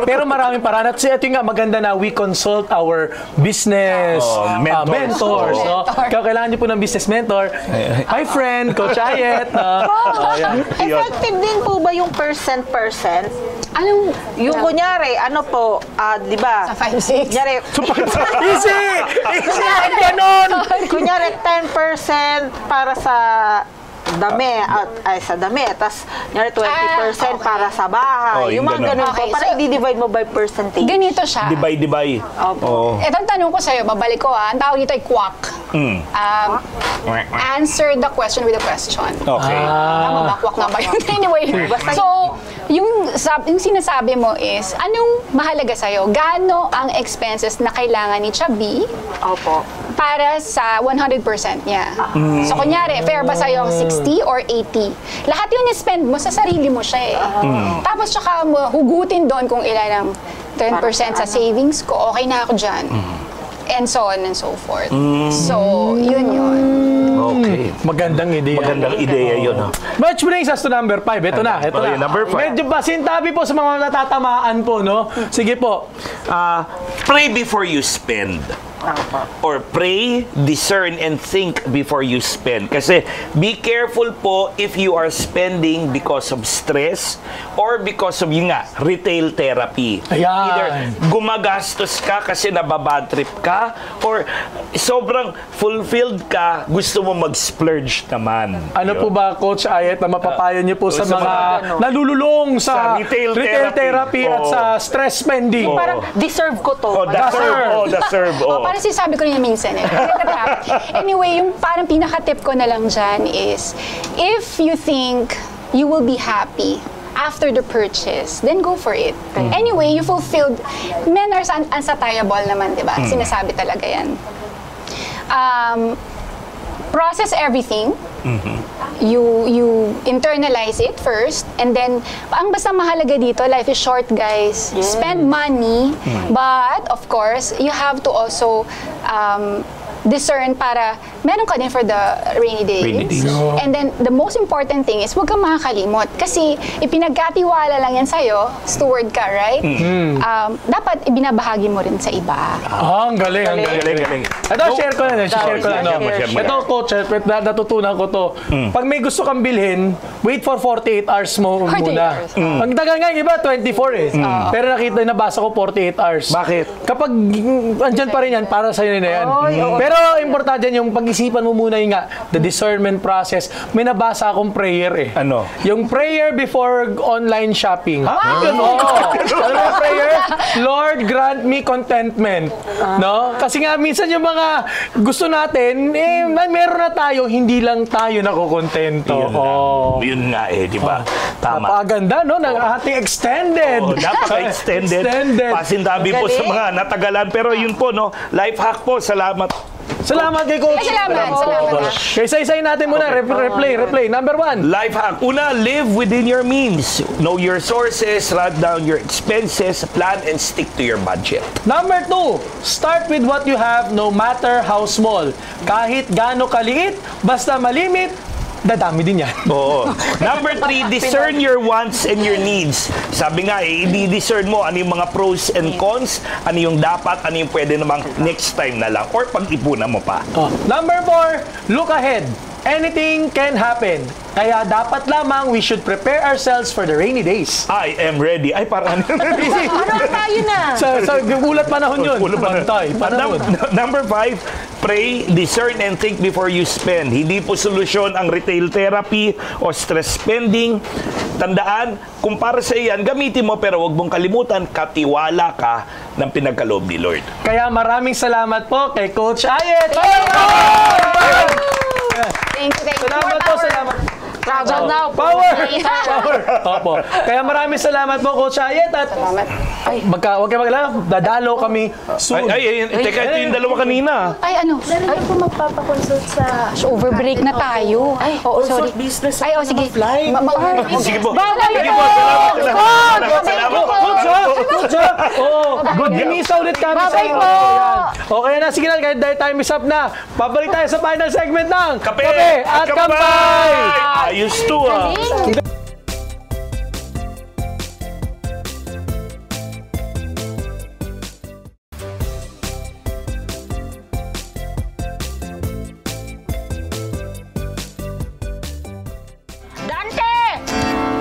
S4: Pero maraming paraan. At ito nga, maganda na we consult our business mentors. Kailangan niyo po ng business mentor. My friend, Coach Ayet.
S2: Effective din po ba yung percent?
S10: Anong?
S2: Yung kunyari, di ba?
S10: Sa 5-6?
S2: Kunyari,
S4: Easy! Ganon!
S2: Kunyari, 10% para sa dami, tapos kunyari 20% para sa bahay. Yung mga ganun po, para i-divide mo by percentage.
S10: Ganito siya.
S1: Divide.
S10: Ito ang tanong ko sa'yo, babalik ko ang tawag dito ay quack. answer the question with a question.
S1: Okay.
S10: Tama ba? Kwak nga ba yun? Anyway, so, yung sinasabi mo is, anong mahalaga sa'yo? Gaano ang expenses na kailangan ni Chubby
S2: Opo.
S10: para sa 100% niya? So, kunyari, fair ba sa'yo ang 60 or 80? Lahat yun spend mo sa sarili mo siya eh. Tapos, tsaka mo hugutin doon kung ilan ang 10% sa savings ko, okay na ako dyan. And so on and so forth. So, yun.
S4: Okay. Magandang ideya.
S1: Magandang ideya yun.
S4: Which brings us to number 5. Ito na.
S1: Number 5.
S4: Medyo basintabi po sa mga natatamaan po, no? Sige po.
S1: Pray before you spend. Or pray, discern, and think before you spend. Kasi be careful po if you are spending because of stress or because of yung nga, retail therapy.
S4: Ayan.
S1: Either gumagastos ka kasi nababad trip ka or sobrang fulfilled ka, gusto mo mag-splurge naman.
S4: Ano po ba, Coach Ayet, na mapapayo niyo po sa mga nalululong sa retail therapy at sa stress spending?
S2: Parang deserve ko to.
S1: Deserve.
S10: Parang sinasabi ko rin minsan eh. Anyway, yung parang pinaka-tip ko na lang dyan is, if you think you will be happy after the purchase, then go for it. Anyway, you fulfilled. Men are unsatiable naman, di ba? Sinasabi talaga yan. Process everything. You internalize it first, and then ang basta mahalaga dito, life is short, guys. Spend money, but of course you have to also discern para meron ka din for the rainy days. And then the most important thing is huwag kang makakalimot kasi ipinagkatiwala lang yan sa'yo, steward ka, right? Dapat ibinabahagi mo rin sa iba.
S4: Ang galing. Ito, share ko na. Ito, Coach, natutunan ko to. Pag may gusto kang bilhin, wait for 48 hours mo muna. Ang tagal nga, iba 24 eh. Pero nabasa ko 48 hours.
S1: Bakit?
S4: Kapag andyan pa rin yan, para sa'yo na yan. Pero importante yung pag-isipan mo muna yung the discernment process. May nabasa akong prayer eh.
S1: Ano?
S4: Yung prayer before online shopping. Ano yung prayer? Lord, grant me contentment. No? Kasi nga minsan yung mga gusto natin, meron na tayo, hindi lang tayo nakukontento.
S1: Yun nga eh, di ba? Tama.
S4: Napakaganda, no? Ng ating extended.
S1: Napaka-extended. Pasintabi po sa mga natagalan. Pero yun po, no? Life hack po. Salamat.
S4: Salamat kay Coach.
S10: Salamat.
S4: Kaya isa-isayin natin muna. Replay. Number 1.
S1: Life hack. Una, live within your means. Know your sources, write down your expenses, plan, and stick to your budget.
S4: Number 2, start with what you have no matter how small. Kahit gaano kaliit, basta malimit, dadami din yan.
S1: Oo. Number 3, discern your wants and your needs. Sabi nga, i-discern mo ano yung mga pros and cons, ano yung dapat, ano yung pwede namang next time na lang, or pag-ipunan mo pa.
S4: Number 4, look ahead. Anything can happen. Kaya dapat lamang we should prepare ourselves for the rainy days.
S1: I am ready. Ay, parang
S2: tayo na.
S4: Sa ulat panahon yun.
S1: Number 5, pray, discern, and think before you spend. Hindi po solusyon ang retail therapy o stress spending. Tandaan, kung para sa iyan, gamitin mo, pero huwag mong kalimutan, katiwala ka ng pinagkaloob ni Lord.
S4: Kaya maraming salamat po kay Coach Ayet.
S10: Thank you.
S4: Salamat po, salamat.
S2: Power!
S4: Opo. Kaya maraming salamat po, Coach Ayet. At huwag kayo maglala, dadalo kami soon.
S1: Teka, ito yung dalawa kanina.
S10: Ano po magpapakonsult sa overbreak na tayo? Sorry.
S7: Business.
S10: Sige.
S1: Sige po.
S4: Salamat po. Good news ulit kami sa inyo. Okay na, sige na, dahil time is up na. Pabalik tayo sa final segment ng
S1: Kape
S4: at Kampay!
S1: Ayos to ah.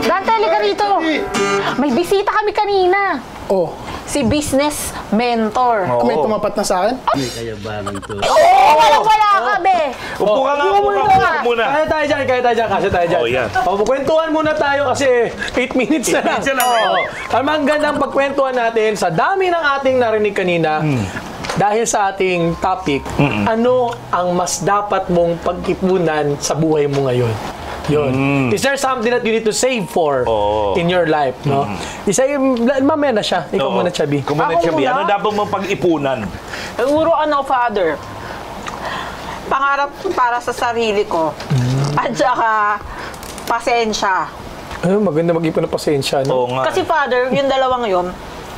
S2: Dante, halika rito. May bisita kami kanina. Si business mentor.
S5: May tumapat na sa akin?
S2: Walang-wala ka, be.
S1: Upo ka muna.
S4: Kaya tayo dyan.
S1: Yan.
S4: Kwentuhan muna tayo kasi 8 minutes na lang. Ang gandang pagkwentuhan natin sa dami ng ating narinig kanina. dahil sa ating topic, ano ang mas dapat mong pag-ipunan sa buhay mo ngayon? Yun. Is there something that you need to save for in your life, no? Isa yung, mamaya na siya. Ikaw muna, Chubby.
S1: Ikaw muna, Chubby. Ano dapat mong pag-ipunan?
S2: Siguro, Father, pangarap para sa sarili ko. At saka, pasensya.
S4: Maganda mag-ipon ng pasensya, no?
S2: Kasi Father, yung dalawang yun,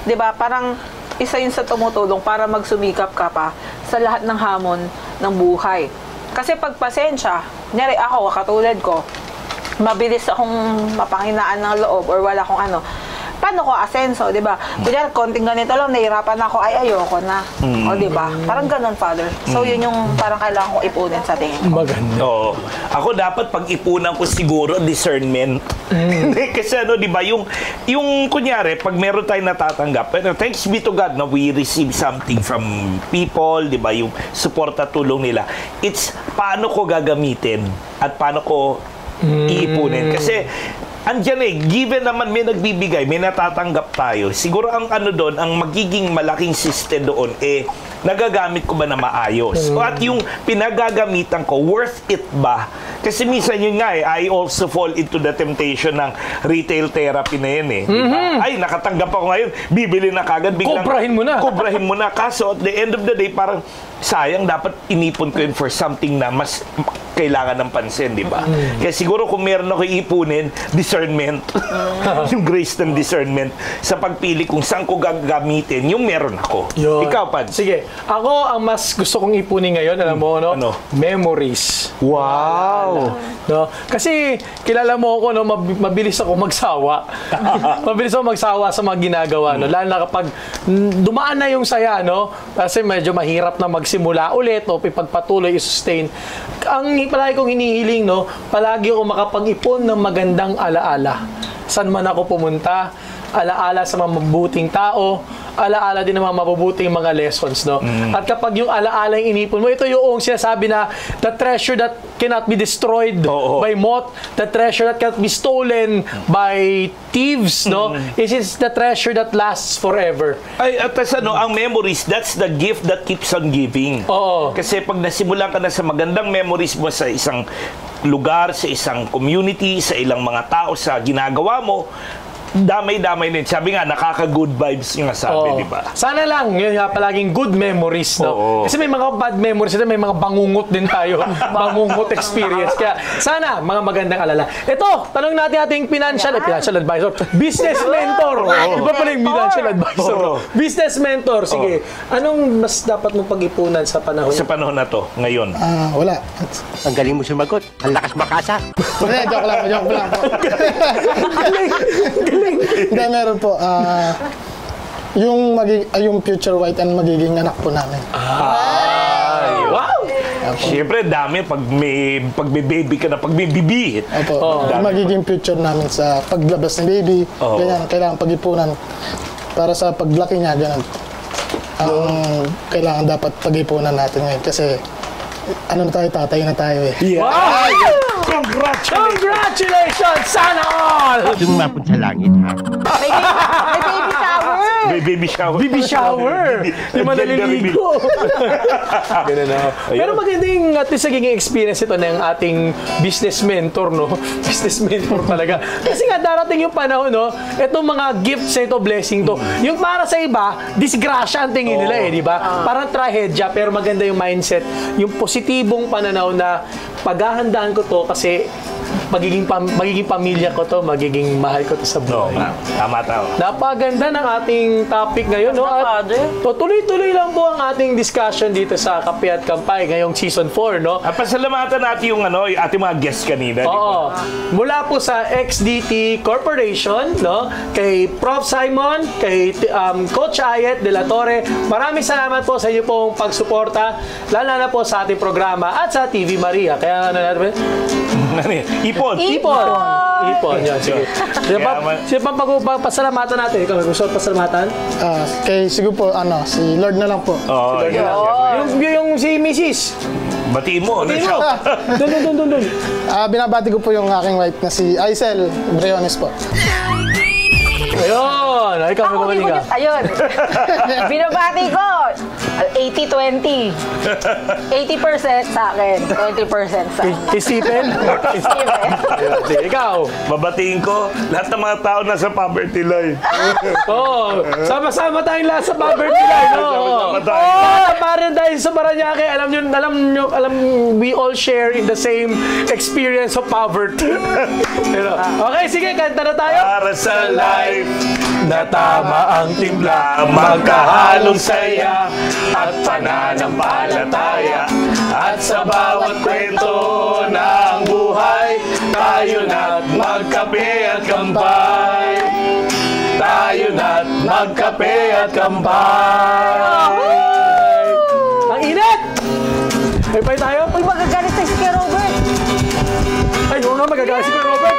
S2: di ba, parang isa yun sa tumutulong para magsumikap ka pa sa lahat ng hamon ng buhay. Kasi pag pasensya, nyari ako, katulad ko, mabilis akong mapanghinaan ng loob or wala akong ano, paano ko asenso, di ba? Kunyari, konting ganito lang, nahirapan ako, ay ayoko na. O, di ba? Parang ganun, Father. So, yun yung parang kailangan ko ipunin sa tingin ko.
S4: Maganda.
S1: Oo. Ako dapat pag-ipunan ko siguro discernment. Kasi di ba, yung kunyari, pag meron tayong natatanggap, pero thanks be to God na we receive something from people, di ba, yung support at tulong nila. It's paano ko gagamitin at paano ko iipunin. Kasi, andyan given naman may nagbibigay, may natatanggap tayo. Siguro ang doon, ang magiging malaking system doon, nagagamit ko ba na maayos? O at yung pinagagamitan ko, worth it ba? Kasi minsan yun nga I also fall into the temptation ng retail therapy na yun diba? Ay, nakatanggap ako ngayon, bibili na kagad, biglang kubrahin mo na. Kaso at the end of the day, parang sayang, dapat inipon ko yun for something na mas kailangan ng pansin, di ba? Kaya siguro kung meron ako iipunin, discernment. Yung grace ng discernment sa pagpili kung saan ko gagamitin, yung meron ako.
S4: Yun.
S1: Ikaw, Pad?
S4: Sige. Ako, ang mas gusto kong ipunin ngayon, alam mo, no?
S1: Ano?
S4: Memories.
S1: Wow!
S4: No? Kasi, kilala mo ako, no? Mabilis ako magsawa. Mabilis ako magsawa sa mga ginagawa, no? Lalo na kapag dumaan na yung saya, no? Kasi medyo mahirap na magsimula ulit, o ipagpatuloy, i-sustain. Ang palagi kong hinihiling, no? Palagi ako makapag-ipon ng magandang alaala. Saan man ako pumunta, alaala sa mga mabuting tao, alaala din ng mga mabubuting mga lessons, no? At kapag yung alaala yung inipon mo, ito yung sinasabi na the treasure that cannot be destroyed by moth, the treasure that cannot be stolen by thieves, no? It is the treasure that lasts forever.
S1: Ay, at ang memories, that's the gift that keeps on giving. Kasi pag nasimulan ka na sa magandang memories mo sa isang lugar, sa isang community, sa ilang mga tao, sa ginagawa mo, damay-damay din. Sabi nga, nakaka-good vibes nga sabi, di ba?
S4: Sana lang, yun nga, palaging good memories, no? Kasi may mga bad memories, may mga bangungot din tayo. Bangungot experience. Kaya, sana, mga magandang alala. Ito, tanong natin ating financial advisor. Business mentor. Iba pala yung financial advisor. Business mentor. Sige, anong mas dapat mong pag-ipunan sa panahon?
S1: Sa panahon na to, ngayon.
S5: Wala.
S11: Ang galing mo sumagot. Ang lakas makasa.
S5: Joke lang po. Hindi, meron po. Yung future wife and magiging anak po namin.
S1: Wow! Siyempre, dami pag may baby ka na, pag may bibi.
S5: Yung magiging future namin sa paglabas ng baby, ganyan, kailangan pag-ipunan para sa paglaki niya, ganyan. Kailangan dapat pag-ipunan natin ngayon kasi tatay na tayo
S1: Wow!
S4: Congratulations! Sana all!
S11: Lumapot sa langit, ha?
S2: May baby shower!
S4: Baby shower! Yung manaliligo! Pero maganda yung at least naging experience ito ng ating business mentor, no? Business mentor talaga. Kasi nga darating yung panahon, no? Itong mga gifts ito, blessing to. Yung para sa iba, disgrasya ang tingin nila di ba? Parang trahedya, pero maganda yung mindset. Yung positibong pananaw na paghahandaan ko to kasi magiging pamilya ko to, magiging mahal ko to sa buhay.
S1: Tama.
S4: Napaganda ng ating topic ngayon, no? At tuloy-tuloy lang po ang ating discussion dito sa Kape at Kampay ngayong season 4, no?
S1: At pasalamatan natin yung ating mga guests kanina.
S4: Oo. Mula po sa XDT Corporation, no? Kay Prof. Simon, kay Coach Ayet de la Torre. Maraming salamat po sa inyo pong pagsuporta, lalo na po sa ating programa at sa TV Maria. Kaya natin?
S1: Ipon.
S4: Yan, sige. Sino pa pasalamatan natin? Ikaw, gusto pasalamatan?
S5: Siguro po, si Lord na lang po.
S4: Yung si Mrs.
S1: Batiin mo.
S4: Doon.
S5: Binabati ko po yung aking wife na si Aisel Briones po.
S4: Ayun! Ikaw, may kumaling ka.
S2: Ayun. Binabati ko 80-20. 80% sa akin, 20% sa akin.
S4: Kay Stephen?
S2: Steven.
S4: Sige, ikaw.
S1: Babatiin ko, lahat ng mga tao nasa poverty line.
S4: Oo. Sama-sama tayong lahat sa poverty line.
S1: Sama-sama tayo.
S4: Parang dahil sa Paranaque, alam we all share in the same experience of poverty. Okay, sige, kanta na tayo.
S1: Para sa life na tama ang timpla, magkahalong saya at pananampalataya. At sa bawat kwento ng buhay, tayo na't magkape at kampay. Tayo na't magkape at kampay.
S4: Ang init! May pay tayo?
S2: Uy, magagalit tayo si Kuya Robert.
S4: Ay, oo nga, magagalit si Kuya Robert.